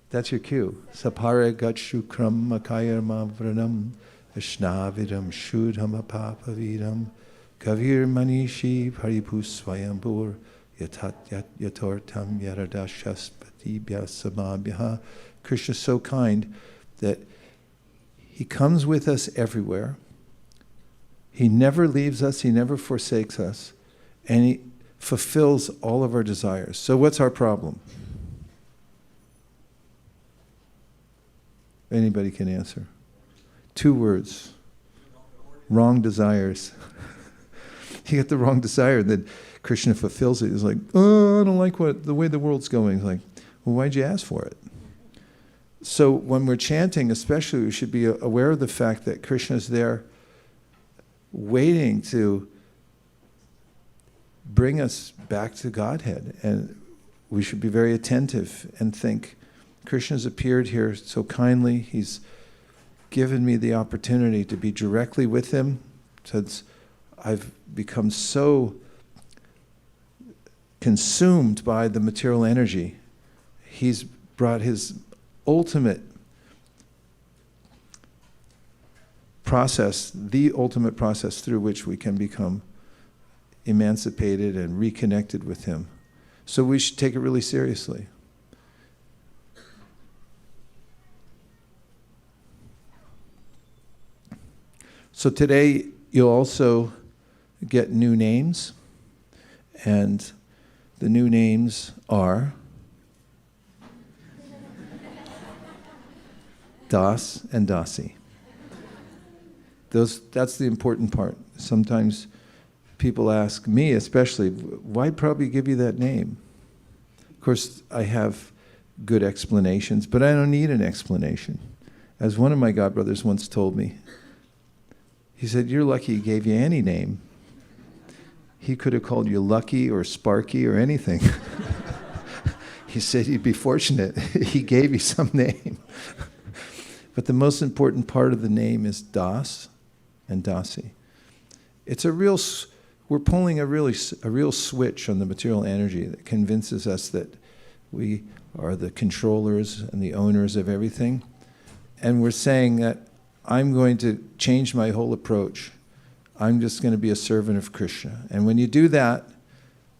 That's your cue. Sapara gachukram makayarma vranam Vishnavidam shudham apapavidam Kavir manishi paripusvayambur yatat yatortam yaradashaspatibhya samabhya. Krishna is so kind that he comes with us everywhere. He never leaves us, he never forsakes us, and he fulfills all of our desires. So what's our problem? Anybody can answer. 2 words. Wrong desires. You get the wrong desire, then Krishna fulfills it. He's like, oh, I don't like the way the world's going. He's like, well, why'd you ask for it? So when we're chanting, especially, we should be aware of the fact that Krishna is there waiting to bring us back to Godhead. And we should be very attentive and think, Krishna's appeared here so kindly. He's given me the opportunity to be directly with him, since I've become so consumed by the material energy. He's brought his ultimate process, the ultimate process through which we can become emancipated and reconnected with him. So we should take it really seriously. So today you'll also get new names, and the new names are Das and Dasi. That's the important part. Sometimes people ask me especially, why'd Prabhupada give you that name? Of course, I have good explanations, but I don't need an explanation. As one of my godbrothers once told me, he said, you're lucky he gave you any name. He could have called you Lucky or Sparky or anything. He said you'd be fortunate. He gave you some name. But the most important part of the name is Das and Dasi. It's we're pulling a real switch on the material energy that convinces us that we are the controllers and the owners of everything. And we're saying that I'm going to change my whole approach. I'm just going to be a servant of Krishna. And when you do that,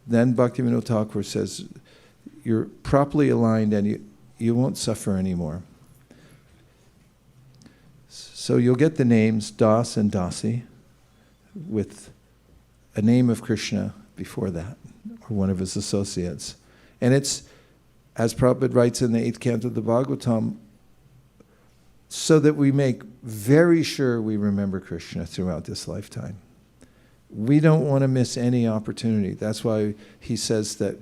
then Bhaktivinoda Thakur says, you're properly aligned and you won't suffer anymore. So you'll get the names Das and Dasi with a name of Krishna before that, or one of his associates. And it's, as Prabhupada writes in the 8th canto of the Bhagavatam, so that we make very sure we remember Krishna throughout this lifetime. We don't want to miss any opportunity. That's why he says that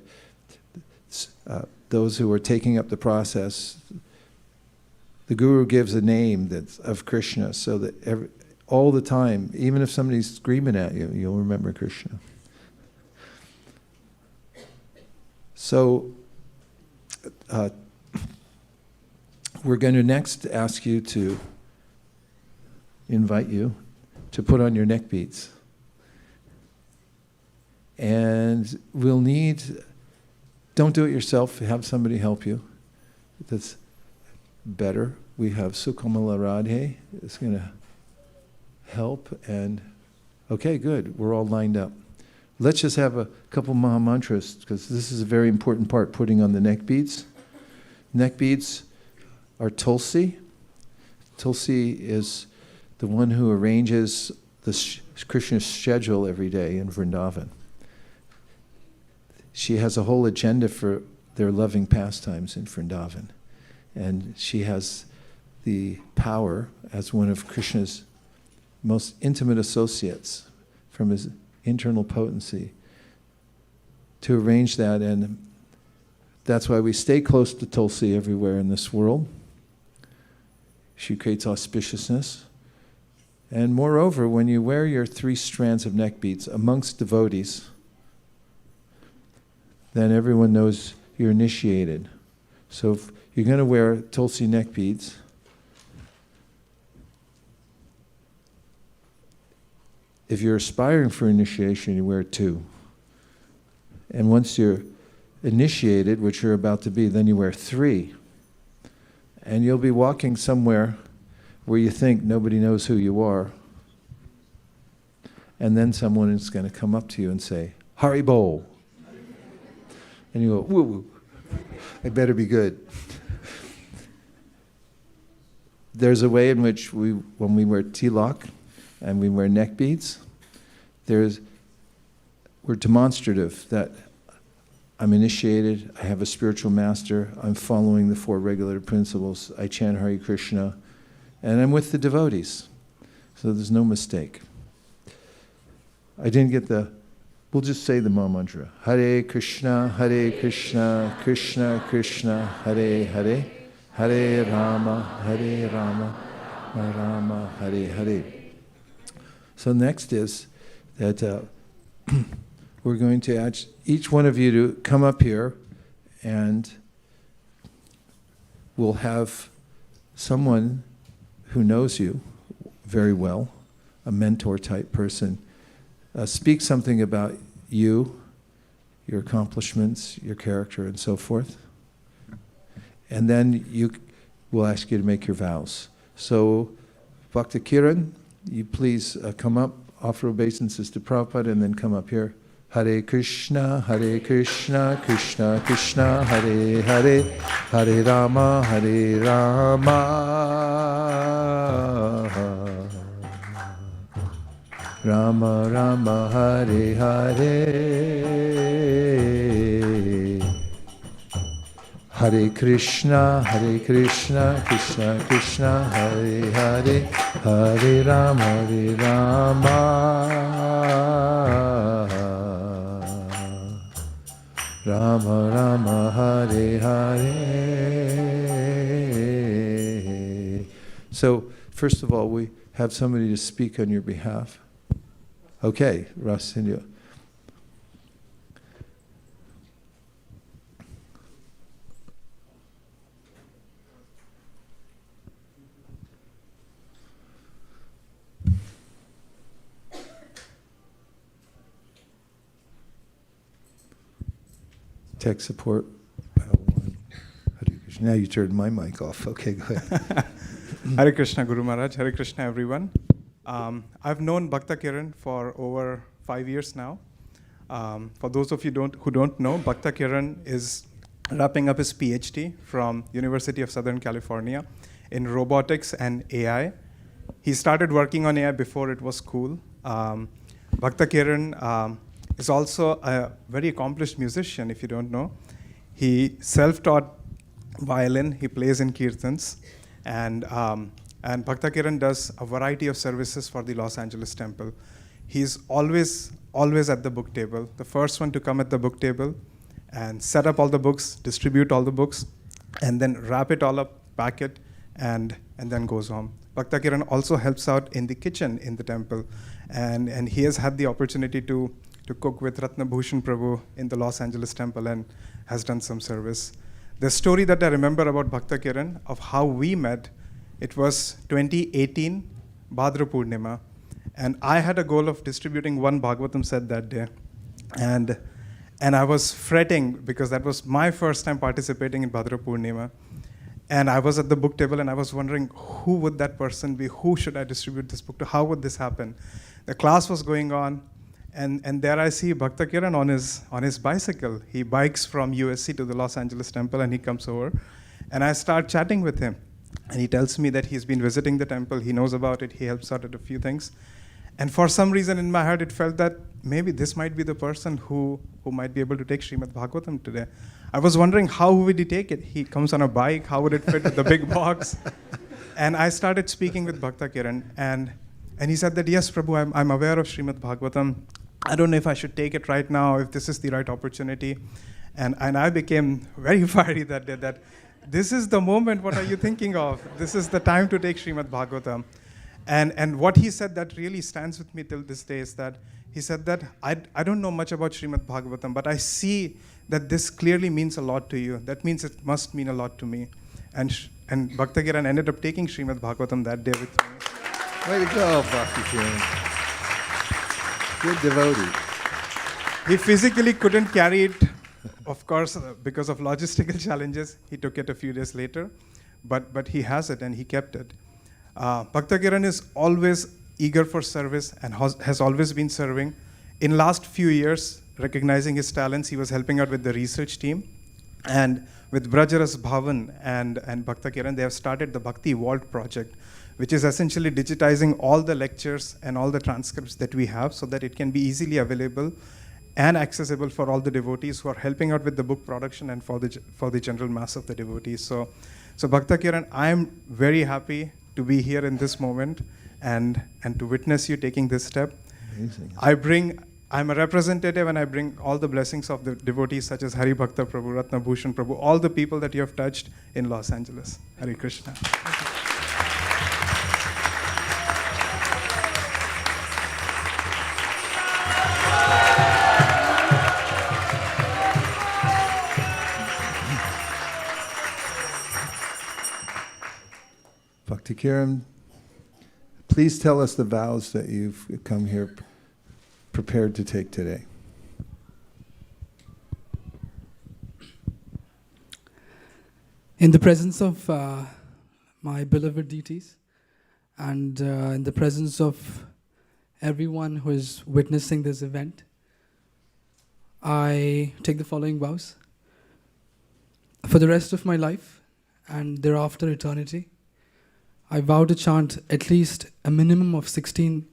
those who are taking up the process, the Guru gives a name that's of Krishna, so that all the time, even if somebody's screaming at you, you'll remember Krishna. So, we're going to next ask you to invite you to put on your neck beads. And we'll need, don't do it yourself, have somebody help you. That's better. We have Sukamala Radhe is going to help. And okay, good, we're all lined up. Let's just have a couple Maha Mantras, because this is a very important part, putting on the neck beads. Neck beads are Tulsi. Tulsi is the one who arranges the Krishna's schedule every day in Vrindavan. She has a whole agenda for their loving pastimes in Vrindavan. And she has the power, as one of Krishna's most intimate associates from his internal potency, to arrange that. And that's why we stay close to Tulsi everywhere in this world. She creates auspiciousness. And moreover, when you wear your 3 strands of neck beads amongst devotees, then everyone knows you're initiated. So if you're going to wear Tulsi neck beads, if you're aspiring for initiation, you wear 2. And once you're initiated, which you're about to be, then you wear 3. And you'll be walking somewhere where you think nobody knows who you are. And then someone is going to come up to you and say, Haribol. And you go, woo woo. I better be good. There's a way in which when we wear tilak and we wear neck beads, we're demonstrative that I'm initiated, I have a spiritual master, I'm following the 4 regulative principles, I chant Hare Krishna, and I'm with the devotees. So there's no mistake. I didn't get we'll just say the Maha Mantra. Hare Krishna, Krishna Krishna, Hare Hare, Hare Rama, Rama, Hare Hare. So next is that we're going to ask each one of you to come up here, and we'll have someone who knows you very well, a mentor type person, speak something about you, your accomplishments, your character, and so forth. And then we'll ask you to make your vows. So, Bhakta Kiran, you please come up, offer obeisances to Prabhupada, and then come up here. Hare Krishna, Krishna Krishna, Hare Hare, Hare Rama, Rama Rama, Hare Hare. Hare Krishna, Krishna Krishna, Hare Hare, Hare Rama, Rama Rama, Hare Hare. So, first of all, we have somebody to speak on your behalf. Okay, Rasinyo. Tech support. Now you turned my mic off. Okay, go ahead. Hare Krishna, Guru Maharaj. Hare Krishna, everyone. I've known Bhakta Kiran for over 5 years now. For those of you who don't know, Bhakta Kiran is wrapping up his PhD from University of Southern California in robotics and AI. He started working on AI before it was cool. Bhakta Kiran is also a very accomplished musician, if you don't know. He self-taught violin, he plays in kirtans, and Bhakta Kiran does a variety of services for the Los Angeles temple. He's always at the book table, the first one to come at the book table and set up all the books, distribute all the books, and then wrap it all up, pack it, and then goes home. Bhakta Kiran also helps out in the kitchen in the temple, and he has had the opportunity to cook with Ratna Bhushan Prabhu in the Los Angeles temple and has done some service. The story that I remember about Bhakta Kiran, of how we met, it was 2018, Bhadra Purnima, and I had a goal of distributing one Bhagavatam set that day. And I was fretting because that was my first time participating in Bhadra Purnima. And I was at the book table and I was wondering, who would that person be? Who should I distribute this book to? How would this happen? The class was going on, and there I see Bhakta Kiran on his bicycle. He bikes from USC to the Los Angeles temple and he comes over. And I start chatting with him. And he tells me that he's been visiting the temple, he knows about it, he helps out at a few things. And for some reason in my heart, it felt that maybe this might be the person who might be able to take Srimad Bhagavatam today. I was wondering, how would he take it? He comes on a bike, how would it fit with the big box? And I started speaking with Bhakta Kiran, and he said that, yes, Prabhu, I'm aware of Srimad Bhagavatam. I don't know if I should take it right now, if this is the right opportunity. And I became very fiery that day, that this is the moment, what are you thinking of? This is the time to take Srimad Bhagavatam. And what he said that really stands with me till this day is that he said that I don't know much about Srimad Bhagavatam, but I see that this clearly means a lot to you. That means it must mean a lot to me. And Bhakta Kiran ended up taking Srimad Bhagavatam that day with me. Way to go, Bhakta Kiran. Good devotee. He physically couldn't carry it, of course, because of logistical challenges. He took it a few days later. but he has it and he kept it. Bhakta Kiran is always eager for service and has always been serving. In last few years, recognizing his talents, he was helping out with the research team. And with Brajaras Bhavan and Bhakta Kiran, they have started the Bhakti Vault project, which is essentially digitizing all the lectures and all the transcripts that we have so that it can be easily available and accessible for all the devotees who are helping out with the book production and for the general mass of the devotees. So Bhakta Kiran, I am very happy to be here in this moment and to witness you taking this step. Amazing. I'm a representative and I bring all the blessings of the devotees such as Hari Bhakta Prabhu, Ratna Bhushan Prabhu, all the people that you have touched in Los Angeles. Hare Krishna. Bhakti Kiran, please tell us the vows that you've come here prepared to take today. In the presence of my beloved deities and in the presence of everyone who is witnessing this event, I take the following vows. For the rest of my life and thereafter eternity, I vow to chant at least a minimum of 16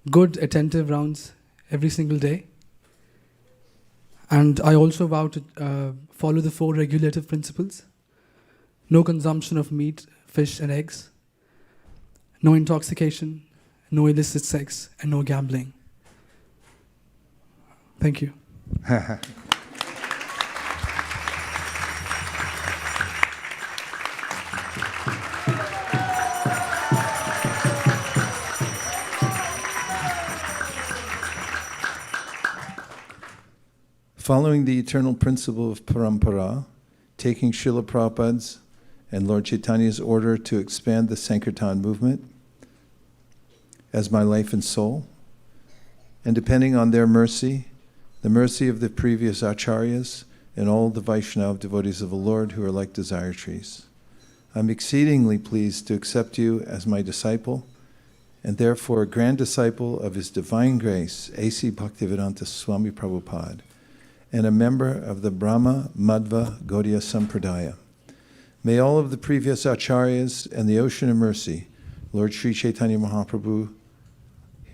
good attentive rounds every single day. And I also vow to follow the 4 regulative principles. No consumption of meat, fish and eggs. No intoxication, no illicit sex, and no gambling. Thank you. Following the eternal principle of parampara, taking Srila Prabhupada's and Lord Chaitanya's order to expand the Sankirtan movement as my life and soul, and depending on their mercy, the mercy of the previous acharyas, and all the Vaishnava devotees of the Lord who are like desire trees. I'm exceedingly pleased to accept you as my disciple, and therefore a grand disciple of His Divine Grace, A.C. Bhaktivedanta Swami Prabhupada, and a member of the Brahma Madhva Gaudiya Sampradaya. May all of the previous acharyas and the ocean of mercy, Lord Sri Chaitanya Mahaprabhu,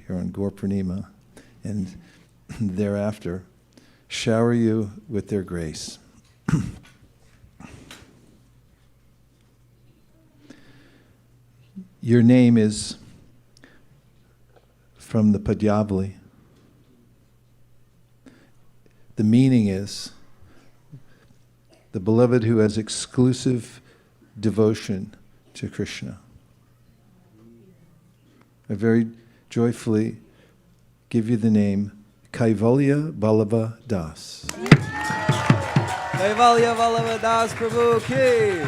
here on Gaura Purnima, and thereafter, shower you with their grace. Your name is from the Padyavali. The meaning is the beloved who has exclusive devotion to Krishna. I very joyfully give you the name Kaivalya Vallabha Das. Kaivalya Vallabha Das Prabhu ki!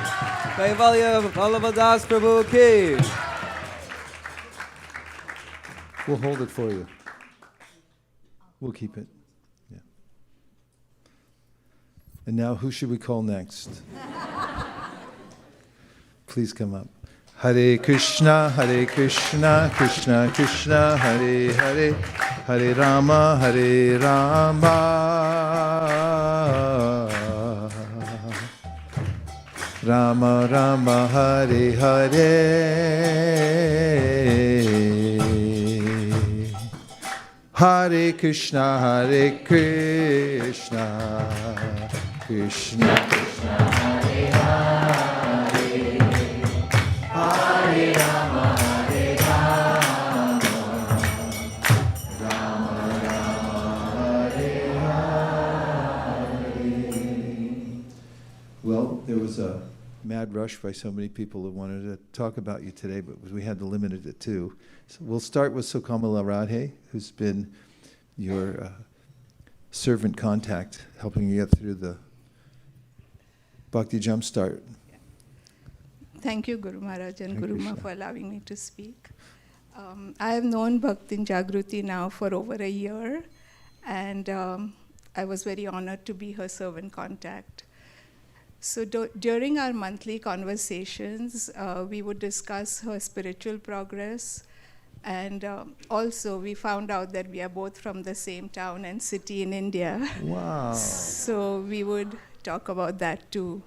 Kaivalya Vallabha Das Prabhu ki! We'll hold it for you. We'll keep it. Yeah. And now, who should we call next? Please come up. Hare Krishna, Krishna Krishna, Hare Hare, Hare Rama, Rama Rama, Hare Hare. Hare Krishna, Krishna Krishna, Hare Hare. Hare Rama, Rama Rama, Hare Hare. Well, there was a mad rush by so many people who wanted to talk about you today, but we had to limit it to 2. So we'll start with Sokamala Radhe, who's been your servant contact, helping you get through the Bhakti Jumpstart. Thank you, Guru Maharaj and Hare Guru Ma, Krishna. for allowing me to speak. I have known Bhaktin Jagruti now for over a year, and I was very honored to be her servant contact. So during our monthly conversations, we would discuss her spiritual progress. And also, we found out that we are both from the same town and city in India. Wow. So we would talk about that too.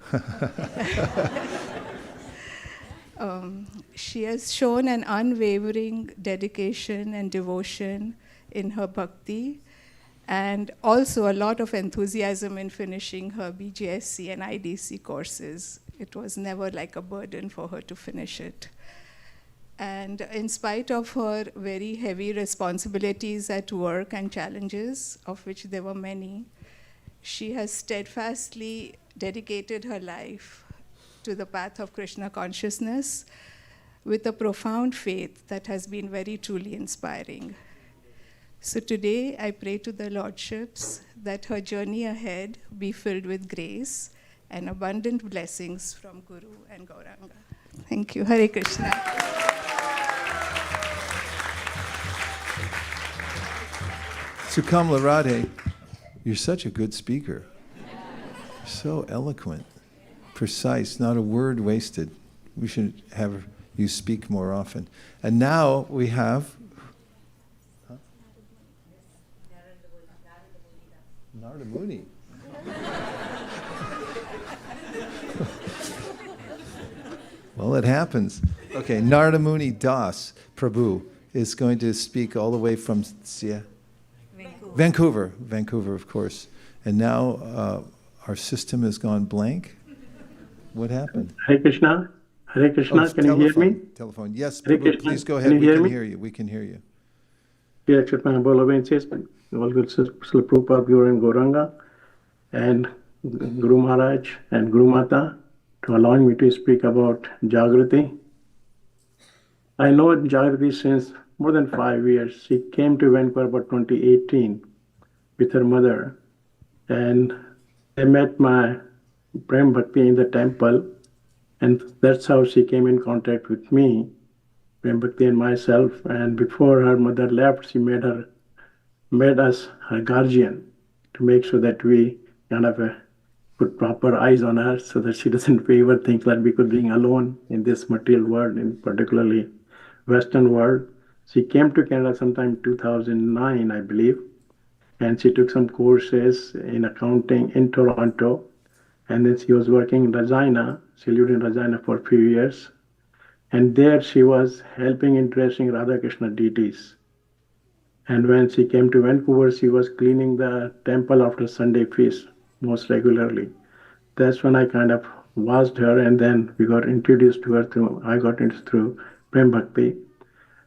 She has shown an unwavering dedication and devotion in her bhakti, and also a lot of enthusiasm in finishing her BJSC and IDC courses. It was never like a burden for her to finish it. And in spite of her very heavy responsibilities at work and challenges, of which there were many, she has steadfastly dedicated her life to the path of Krishna consciousness with a profound faith that has been very truly inspiring. So today, I pray to the Lordships that her journey ahead be filled with grace and abundant blessings from Guru and Gauranga. Thank you. Hare Krishna. Sukamla Radhe, you're such a good speaker. So eloquent, precise, not a word wasted. We should have you speak more often. And now we have Narada Muni. Well, it happens. Okay, Narada Muni Das Prabhu is going to speak all the way from Vancouver, of course. And now our system has gone blank. What happened? Hare Krishna. Hare Krishna. Can you hear me? Telephone. Yes, Hare Prabhu, Krishna. please go Can ahead. you We hear can me? hear you. We can hear you. Please accept my humble obeisances. All good Srila Prabhupada, Guru and Gauranga, and Guru Maharaj and Guru Mata to allowing me to speak about Jagrati. I know Jagrati since more than 5 years. She came to Vancouver about 2018 with her mother, and I met my Prem Bhakti in the temple, and that's how she came in contact with me, Prem Bhakti and myself. And before her mother left, she made us her guardian to make sure that we kind of put proper eyes on her so that she doesn't favor things like we could being alone in this material world, in particularly Western world. She came to Canada sometime 2009, I believe, and she took some courses in accounting in Toronto, and then she was working in Regina. She lived in Regina for a few years, and there she was helping interesting Radha Krishna deities. And when she came to Vancouver, she was cleaning the temple after Sunday feast most regularly. That's when I kind of watched her, and then we got introduced to her I got introduced through Prem Bhakti.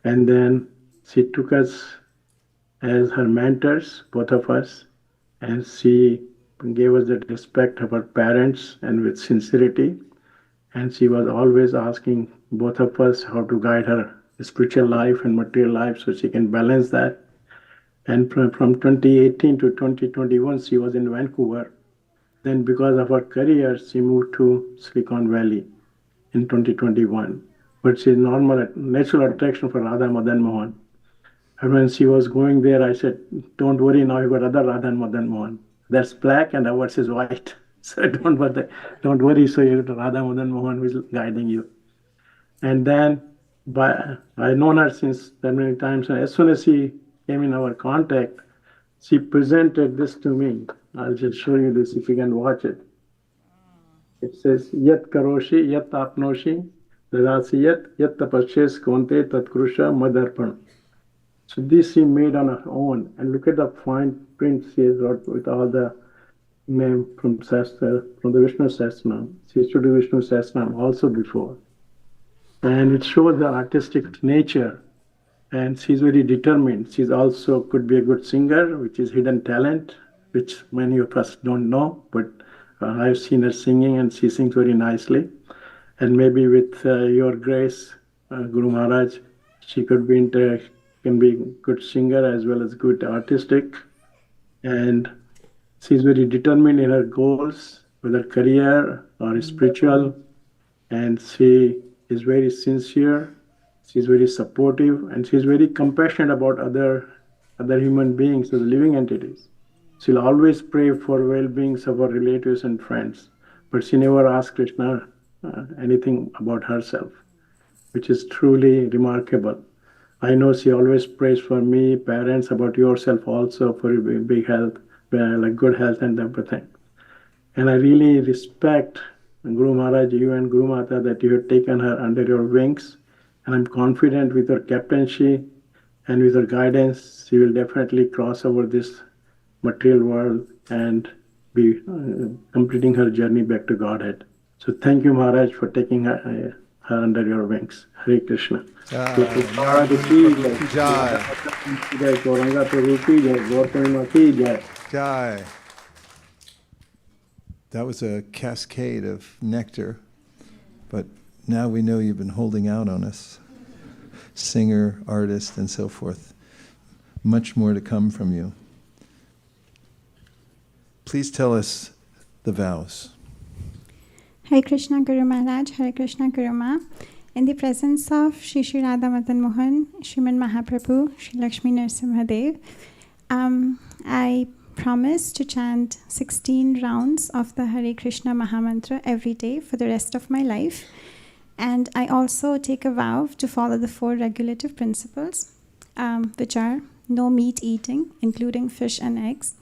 And then she took us as her mentors, both of us, and she gave us the respect of her parents and with sincerity. And she was always asking both of us how to guide her spiritual life and material life so she can balance that. And from 2018 to 2021, she was in Vancouver. Then because of her career, she moved to Silicon Valley in 2021. But she's natural attraction for Radha Madan Mohan. And when she was going there, I said, don't worry, now you got other Radha and Madan Mohan. That's black and ours is white. So don't worry, so you got Radha Madan Mohan who is guiding you. And then I've known her since that many times. And as soon as she came in our contact, she presented this to me. I'll just show you this if you can watch it. It says, Yat karoshi, yat apnoshi, dadasi yat tapashes konte tatkrusha madarpan. So this she made on her own. And look at the fine print she has wrote with all the name from the Vishnu Sahasranam. She used to do Vishnu Sahasranam also before. And it shows the artistic nature. And she's very determined. She's also could be a good singer, which is hidden talent, which many of us don't know. But I've seen her singing, and she sings very nicely. And maybe with your grace, Guru Maharaj, she could can be a good singer as well as good artistic. And she's very determined in her goals, whether career or spiritual. And she is very sincere. She's very supportive, and she's very compassionate about other human beings, the living entities. She'll always pray for well-beings of her relatives and friends. but she never asked Krishna anything about herself, which is truly remarkable. I know she always prays for me, parents, about yourself also, for your big health, like good health and everything. And I really respect Guru Maharaj, you and Guru Mata, that you have taken her under your wings. And I'm confident with her captaincy and with her guidance, she will definitely cross over this material world and be completing her journey back to Godhead. So thank you, Maharaj, for taking her under your wings. Hare Krishna. Jai. Jai Gauranga Prabhu ki jai, Gaur Purnima ki jai. Jai. That was a cascade of nectar, but now we know you've been holding out on us. Singer, artist, and so forth. Much more to come from you. Please tell us the vows. Hare Krishna Guru Maharaj, Hare Krishna Guru Ma. In the presence of Shri Shri Radha Madan Mohan, Sriman Mahaprabhu, Shri Lakshmi Narasimhadev, I promise to chant 16 rounds of the Hare Krishna Mahamantra every day for the rest of my life. And I also take a vow to follow the 4 regulative principles, which are no meat eating, including fish and eggs,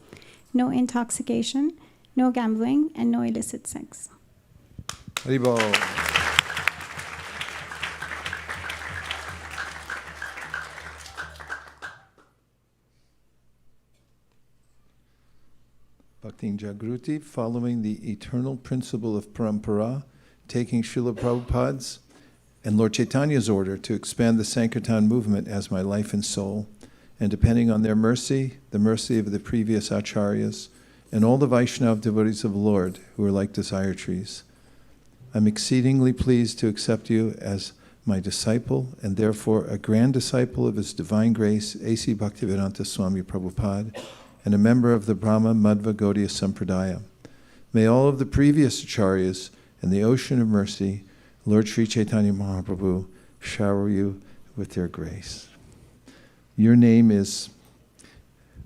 no intoxication, no gambling, and no illicit sex. Haribol. Bhakti Jagruti, following the eternal principle of parampara, taking Srila Prabhupada's and Lord Chaitanya's order to expand the Sankirtan movement as my life and soul, and depending on their mercy, the mercy of the previous acharyas, and all the Vaishnava devotees of the Lord who are like desire trees. I'm exceedingly pleased to accept you as my disciple, and therefore a grand disciple of His Divine Grace, A.C. Bhaktivedanta Swami Prabhupada, and a member of the Brahma Madhva Gaudiya Sampradaya. May all of the previous acharyas and the ocean of mercy, Lord Sri Chaitanya Mahaprabhu, shower you with their grace. Your name is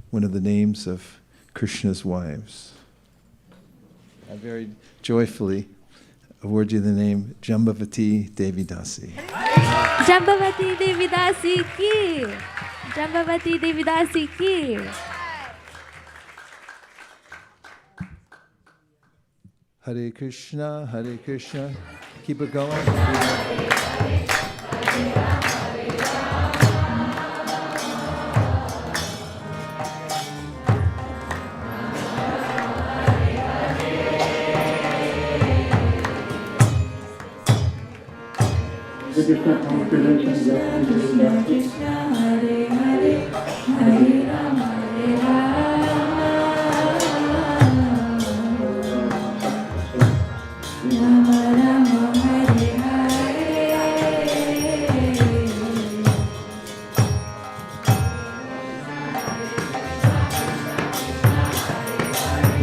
one of the names of Krishna's wives. I very joyfully award you the name Jambavati Devi Dasi. Jambavati Devi Dasi ki! Jambavati Devi Dasi ki! Hare Krishna, Hare Krishna. Keep it going.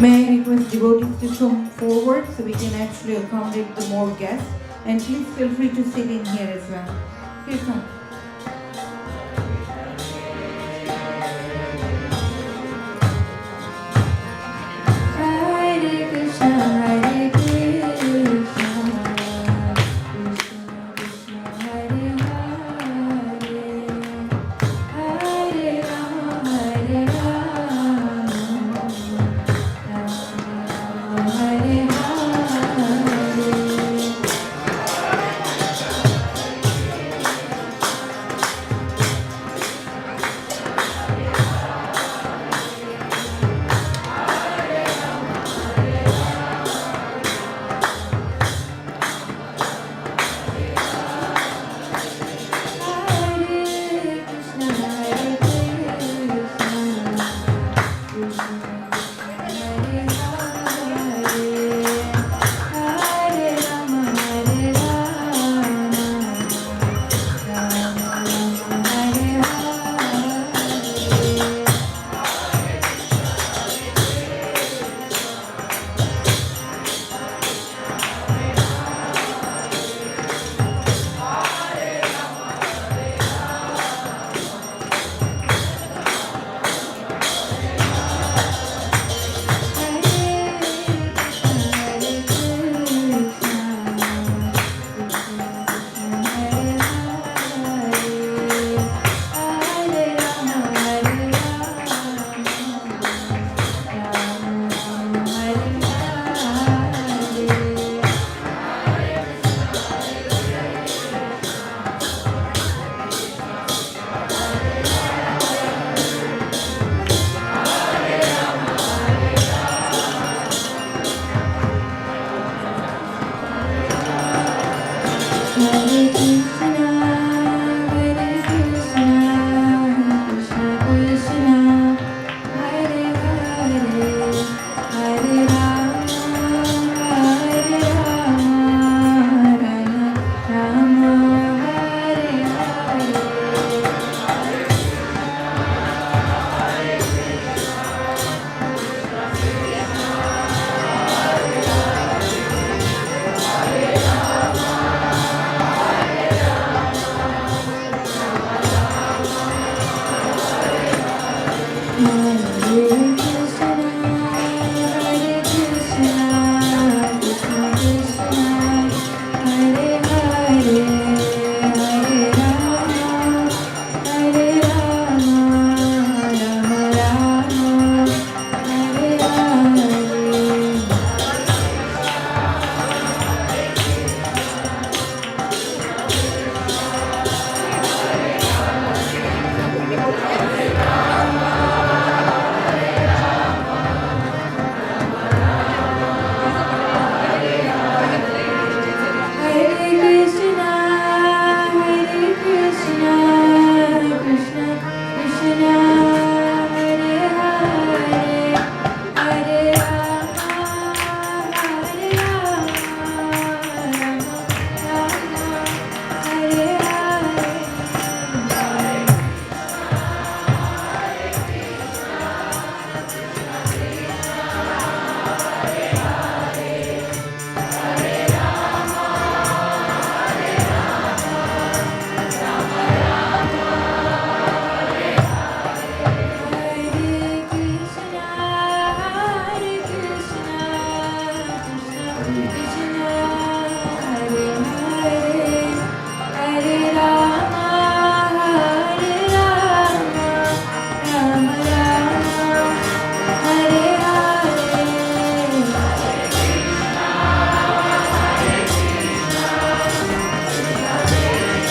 May I request devotees to come forward so we can actually accommodate the more guests, and please feel free to sit in here as well. Please come. Hare Krishna, Hare Krishna, Krishna Krishna, Hare Hare, Hare Rama, Hare Rama, Rama Hare Hare.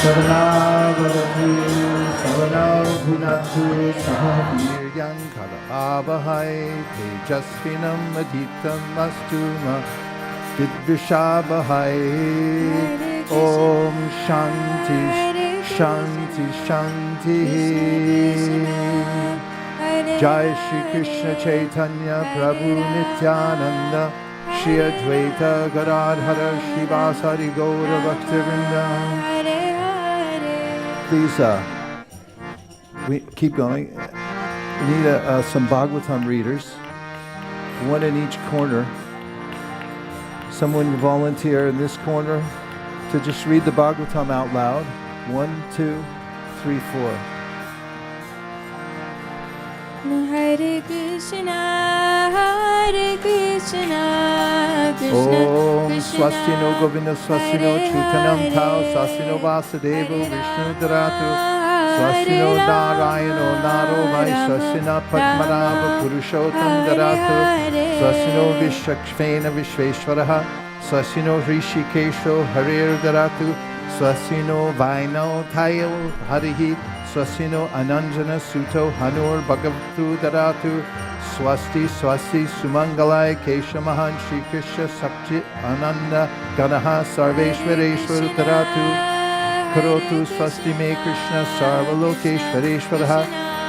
Savanavadatu Savanavunatu Sahaviryam Kalavahai Tejasvinam Adhitam Astuma Vidvishabhai. Om Shanti Shanti Shanti. Jai Shri Krishna Chaitanya Prabhu Nityananda Shri Advaita Gadadhara Shivasari Gaura Bhaktivinoda. Please, we keep going. We need some Bhagavatam readers, one in each corner. Someone volunteer in this corner to just read the Bhagavatam out loud. 1, 2, 3, 4. Hare Krishna, Krishna Om Krishna, Swastino Govinda Swastino Hare Chutanam Hare, Tao Swastino Vasudeva Hare Vishnu Rama, Dharatu Swastino Hare Narayano Naro Vai Rama, Swastina Padmanabha Rama, Purushottam Hare Dharatu Hare, Swastino Vishakshvena Vishveshwaraha Swastino Rishikesho Harir Dharatu Swastino Vaino Tayo Harihi Swastino Ananjana Suto Hanur Bhagavatu Dharatu Swasti Swasti Sumangalai Keshamahan Shri Krishna Sakchi Ananda Ganaha Sarveshwareshwar Dharatu Karotu Swasti Me Krishna Sarvalokeshwareshwaraha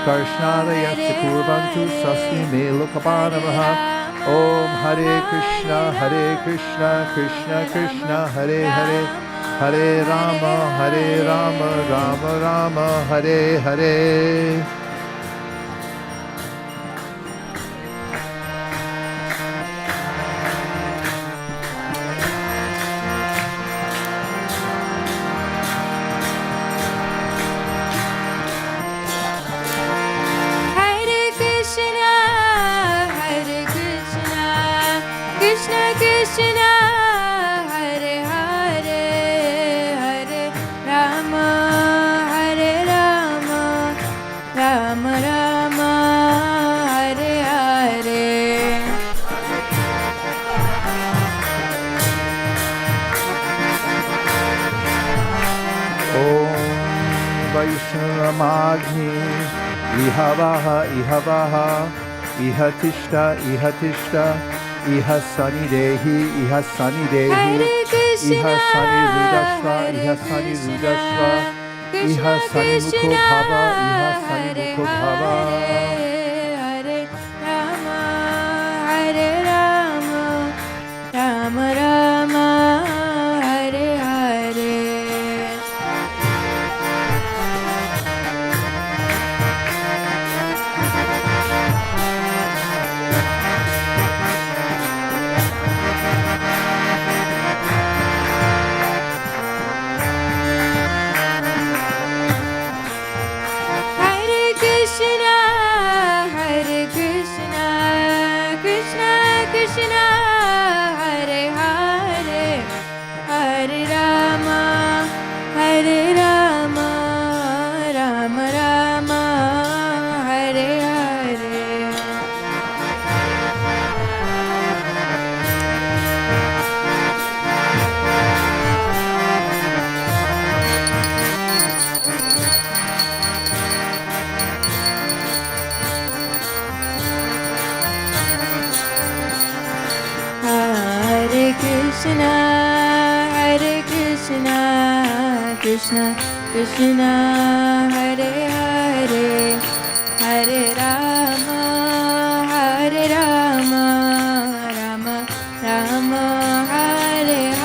Karshnadaya Kurvantu Swasti Me Lokapanavaha. Om Hare Krishna Krishna Krishna Hare Hare Hare Rama Rama Rama Hare Hare. Hare Krishna, Krishna Krishna, Hare Hare, Hare Rama, Rama Rama, Hare Hare. Om Vaishnavamagni Ihavaha Ihavaha Ihatishta Ihatishta Ihasani Dehi Ihasani Dehi Hare Krishna, Ihasani Rudashva Hare Ihasani Krishna, Rudashva Krishna Ihasani Mukho Krishna, Bhava Ihasani Hare Mukho Bhava. Hare Rama, Hare Rama, Rama Rama, Hare Hare. Hare Krishna, Krishna Krishna, Hare Hare, Hare Rama, Rama Rama, Hare Hare. Hare Krishna, Krishna Krishna, Hare Hare, Hare Rama, Rama Rama, Hare Hare.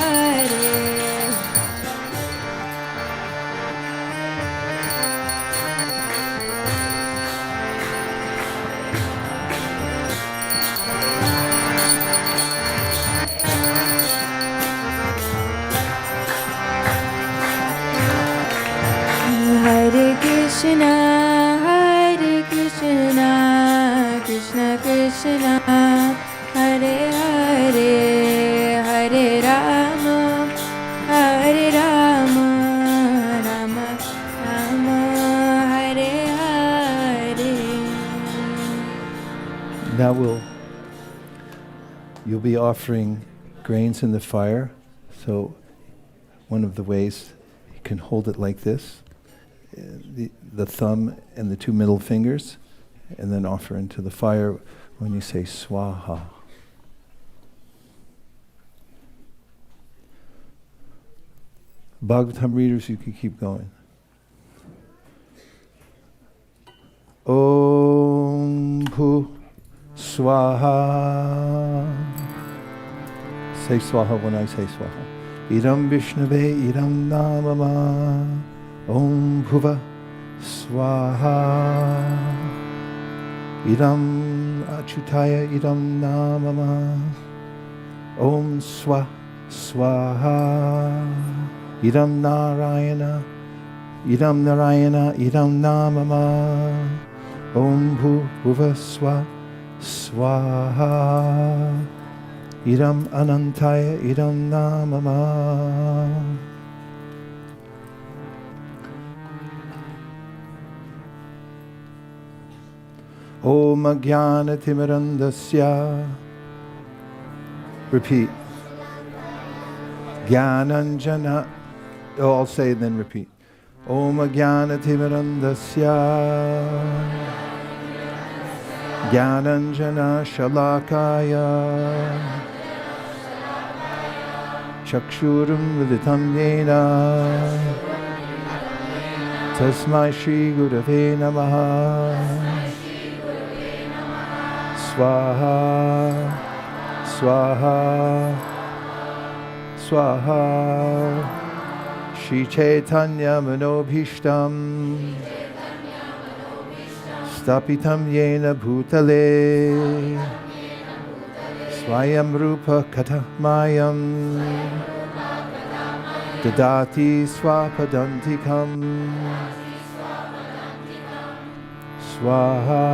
Hare Krishna, Krishna Krishna, Hare Hare, Hare Rama, Rama Rama, Hare Hare. Now you'll be offering grains in the fire. So one of the ways You can hold it like this, the thumb and the two middle fingers, and then offer into the fire when you say swaha. Bhagavatam readers, you can keep going. Om Pu Swaha. Say swaha when I say swaha. Idam Vishnave Idam Namama. Om Bhuva Swaha. Idam Achutaya Idam Namama. Om Swa Swaha. Idam Narayana Idam Namama. Om Bhuva Swa Swaha. Idam Anantaya Idam Namama. Om Jnana Timirandasya. Repeat. Jnananjana. Oh, I'll say and then repeat. Om Jnana Timirandasya. Jnananjana Shalakaya. Chakshurum Viditam Yena. Tasmai Shri Gurave Namaha. Swaha, Swaha, Swaha. Shri Chaitanya Manobhishtam Stapitam Yena Bhutale Swayam Rupa Katamayam Dadati Swapadantikam Swaha,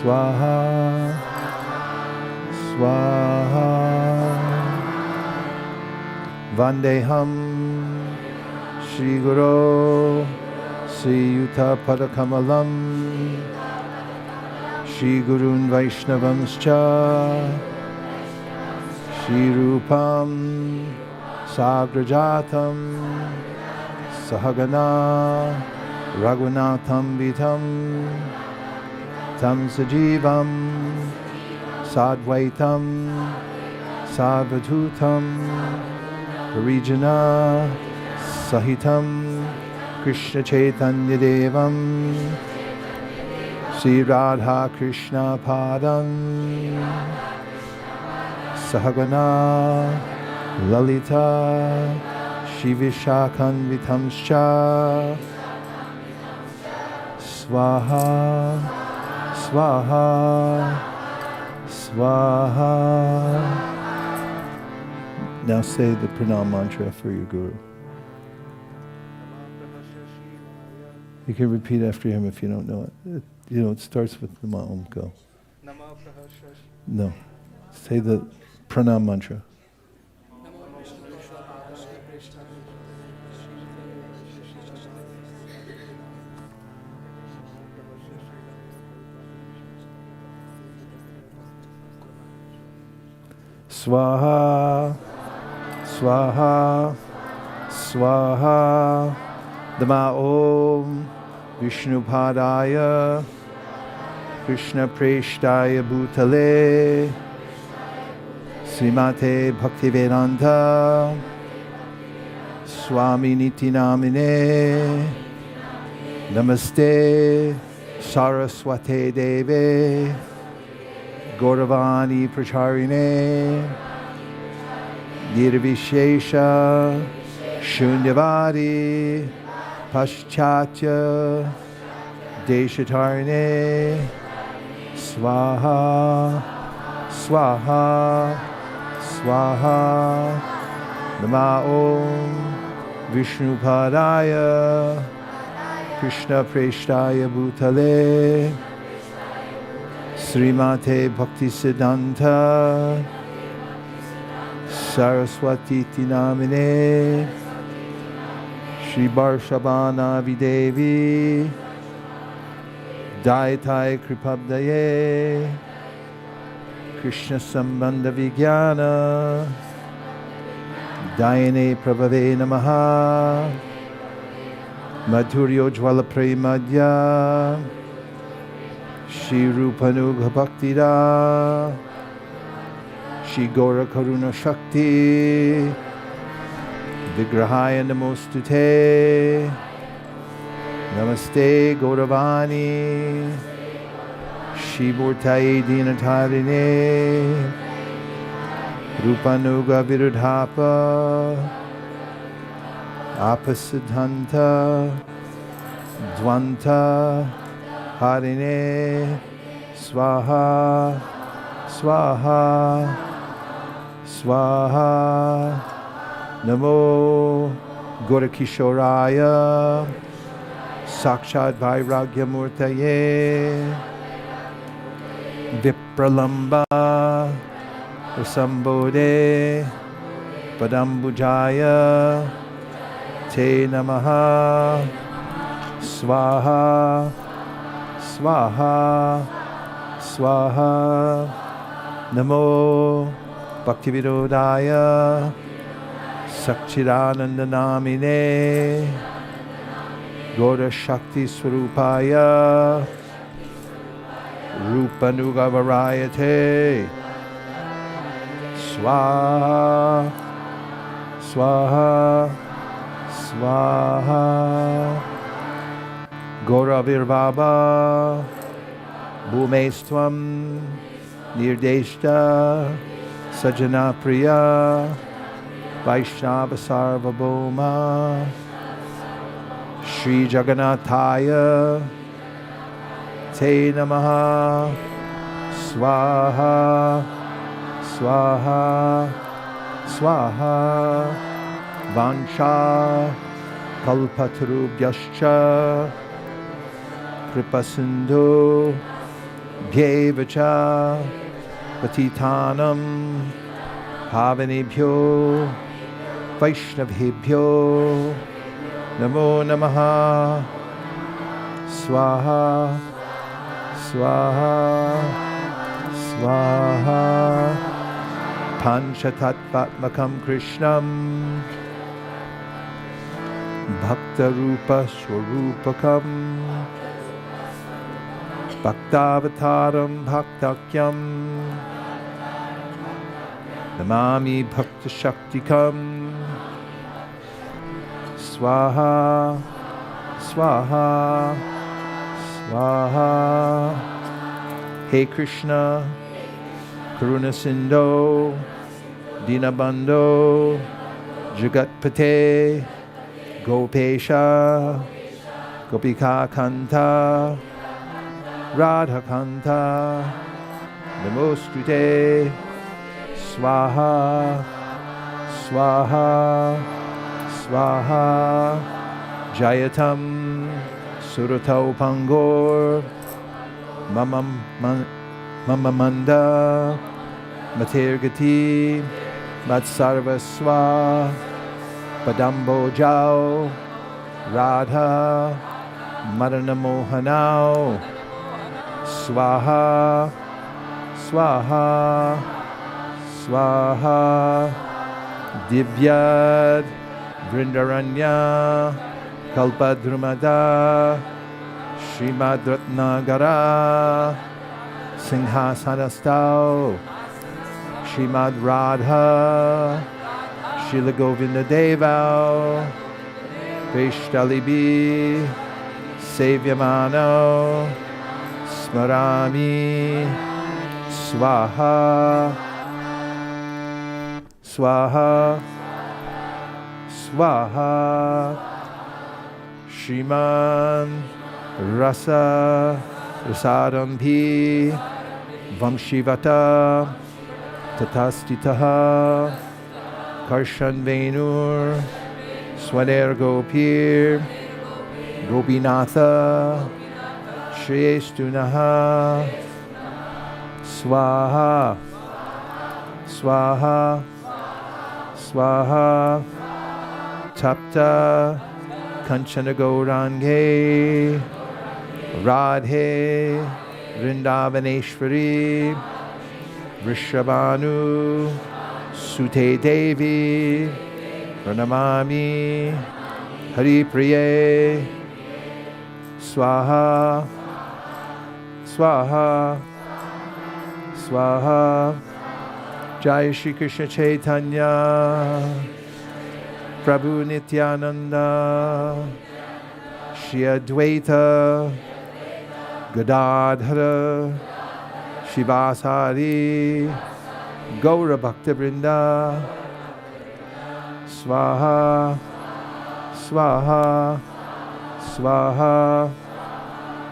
Swaha, Swaha. Vandeham Shri Guru Sri Yuta Padakamalam Shri Gurun Vaishnavamscha Shri Rupam Sagrajatam Sahagana Raghunatham Vitam Tam Sajivam Sadvaitam Savadhutam Parijana Sahitam Krishna Chaitanya Devam Sri Radha Krishna Padam Sahagana Lalita Shivishakhan Vitamscha Swaha Swaha Swaha. Now say the pranam mantra for your guru. You can repeat after him if you don't know it. You know, it starts with the Om. Go. No. Say the pranam mantra. Swaha, Swaha, Swaha. Dama Om Vishnu Padaya Krishna Preshtaya Bhutale Srimate Bhaktivedanta Swami Niti Namine Namaste Saraswate Deve Gauravani Pracharine Nirvishesha Shunyavadi Paschatya Deshatarine Swaha Swaha Swaha Nama Om Vishnu Padaya Krishna Preshtaya Bhutale Srimate Bhaktisiddhanta Saraswati Namine Shri Barshabana Videvi Daitai Kripabdaye Krishna Sambandha Vijnana Dayane Prabhave Namaha Madhuryo Jwala Premadya Shri Rupanugha Bhaktira Shri Gaura Karuna Shakti Vigrahaya Namostute Namaste Gauravani Shri Murtaye Dinatarine Rupanuga Virudhapa Apasiddhanta Dvanta Harine Swaha Swaha Swaha Namo Gaurakishoraya Sakshat Vairagya Murtaye Vipralamba Sambodhe Padambujaya Te Namaha Swaha Swaha Swaha Namo Bhaktivirodaya Sakchidananda Namine Gaura Shakti Swarupaya Rupanuga Varayate Swaha Swaha Swaha Gaura Virvaba Bhumestvam Nirdeshta Sajana Priya Vaishnava Sarvabhoma Shri Jagannathaya Te Namaha Swaha Swaha Swaha Vansha Kalpatarubhyascha Kripasindhu Bhyevacha Patitanam Pavanebhyo Vaishnavebhyo Namo Namaha Swaha Swaha Swaha Panchatattvatmakam Krishnam Bhakta Rupa Swarupakam Bhaktavataram Bhaktakyam Namami Bhakta Shaktikam Swaha Swaha Swaha Hey Krishna Karuna Sindho Dinabandho Jagatpate Gopesha Gopika Kanta Radha Kanta Namostute Swaha Swaha Swaha Jayatam Suratau Pangor Mamamanda Matirgati Matsarvaswa Padambo Jao Radha Madana Mohanao Swaha Swaha Swaha Divyad Vrindaranya Kalpadrumada Srimad Ratnagara Singhasanastau Srimad Radha Srila Govinda Devau Vishtalibi Sevyamano Smarami Swaha Swaha Swaha Shriman Rasa Rasadampi Vamshivata Tatastitaha Karshan Venur Swaner Gopir Gopinatha Shreyestunaha Swaha Swaha Swaha Tapta Kanchana Gaurange Radhe Vrindavaneshwari Vrishabhanu Sute Devi Pranamami Hari Priye Swaha Swaha Swaha. Jai Shri Krishna Chaitanya Prabhu Nityananda Shri Advaita Gadadhara Shivasari Gaura Bhakta Vrinda Swaha Swaha Swaha.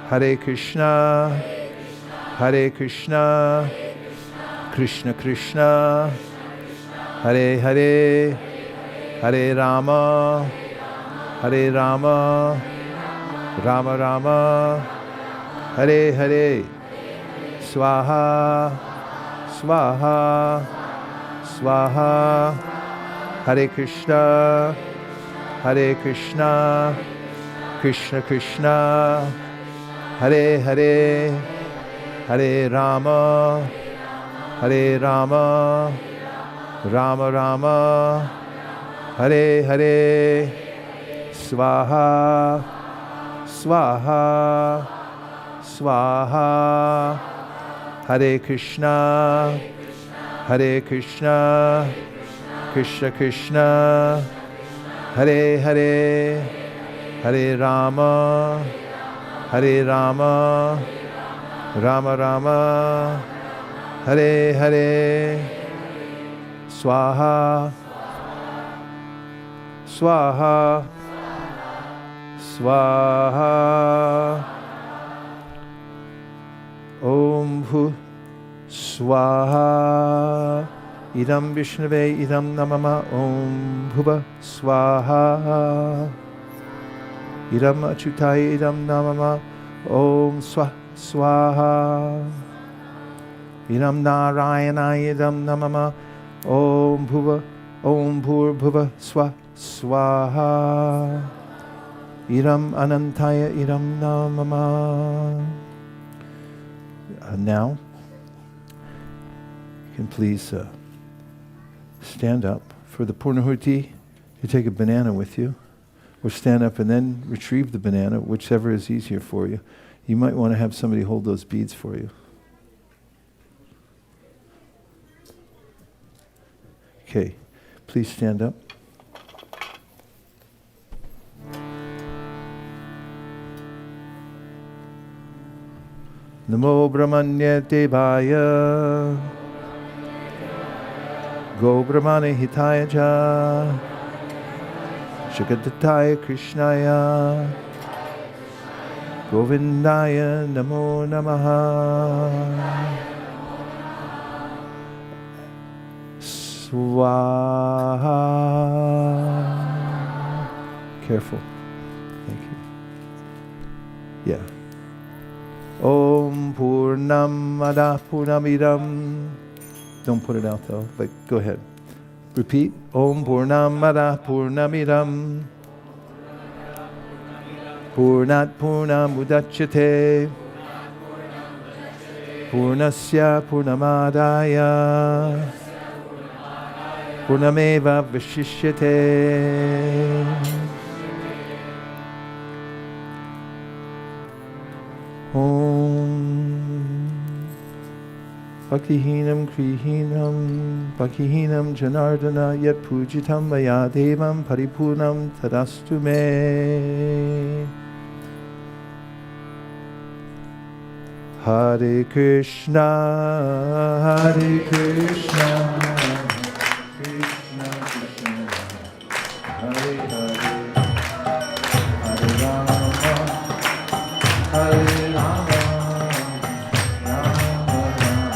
Hare Krishna Hare Krishna Krishna Krishna Hare Hare Hare Rama Hare Rama Rama Rama Hare Hare. Swaha Swaha Swaha. Hare Krishna Hare Krishna Krishna Krishna Hare Hare Hare Rama Hare Rama Rama Rama Hare Hare. Swaha Swaha Swaha. Hare Krishna Hare Krishna Krishna Krishna Hare Hare Hare Rama Hare Rama Rama Rama Hare Hare. Swaha Swaha Swaha. Om Bhu Swaha Idam Vishnave Idam Namama Om Bhuva Swaha Idam Achutaya Idam Namama Om Swaha Idam Narayanaya Idam Namama Om Bhuva Om Bhur Bhuva Swaha Idam Anantaya Idam Namama. Now, you can please stand up. For the Purnahuti, you take a banana with you, or stand up and then retrieve the banana, whichever is easier for you. You might want to have somebody hold those beads for you. Okay, please stand up. Namo Brahmanya Devaya Go Brahmane Hitaya Ja Shagadataya Krishnaya Govindaya Namo Namaha. Swaha. Careful. Thank you. Yeah. Om Purnamada Purnamidam. Don't put it out though, but go ahead. Repeat. Om Purnamada Purnamidam. Purnat Purnamudachyate. Purnasya Purnamadaya. Purnameva Vishishyate. Om Bhaktihinam Krihinam Bhaktihinam Janardana Yat Pujitam Maya Devam Paripurnam Tadastu Me. Hare Krishna Hare Krishna Krishna Krishna Hare Hare Hare Rama Hare Rama Rama Rama Hare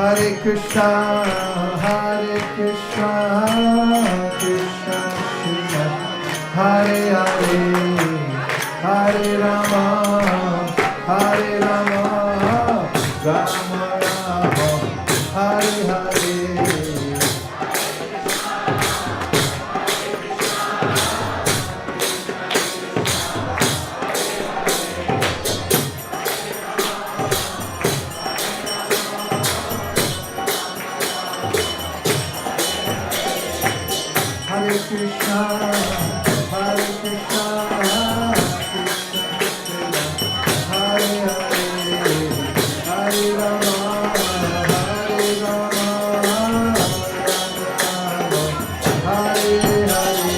Hare Krishna, Krishna Krishna, Hare Hare, Hare Rama, Rama Rama, Hare Hare. Hare Krishna, Krishna Krishna, Hare Hare, Hare Rama, Rama Hare Hare.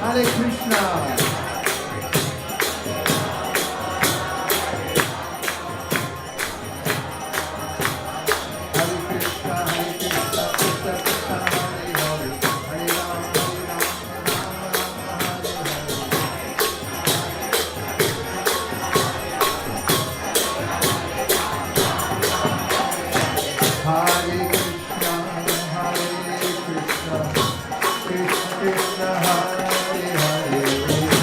Hare Krishna. Krishna Krishna Hare Hare,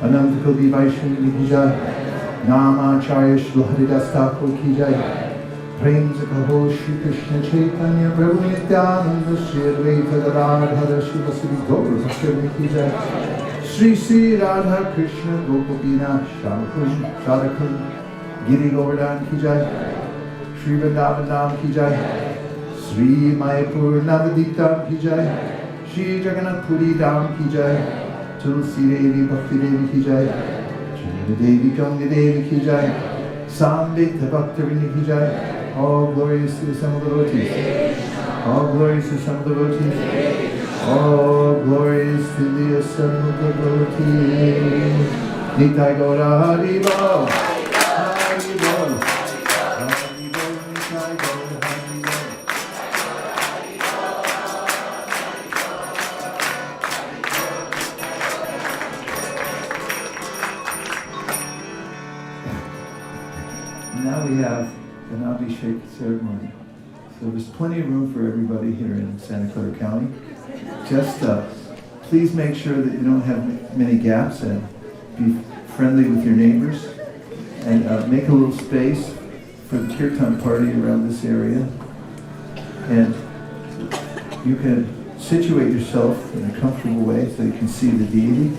Ananta Kuldi Vaishnavi ki jai, Namacharya Shri Haridas Thakur ki jai, Prem se kaho Shri Krishna Chaitanya Prabhu Nityananda Shri Advaita Gadadhara Shri Vasudhi Gaura Bhakti ki jai, Shri Sri Radha Krishna Gopapina Shadakun Shadakun Giri Govardhan ki jai, Shri Vrindavan Dham ki jai, Shri Mayapur Navadip ki jai, Shri Jagannath Puri Dham ki jai, Tulsi Devi Bhakti Devi ki jai, Chandra Devi Ganga Devi ki jai, Sambhita Bhakti ki jai. All glories to the Son of the devotees. All glories to the Son of the devotees. All glories to the Son of the devotees. Nitai Gaura Hari Bol. Hari Bol. Hari Bol. Nitai Gaura Hari Bol. Now we have an Abhishek ceremony. So there's plenty of room for everybody here in Santa Clara County. Just please make sure that you don't have many gaps and be friendly with your neighbors. And make a little space for the kirtan party around this area. And you can situate yourself in a comfortable way so you can see the deity.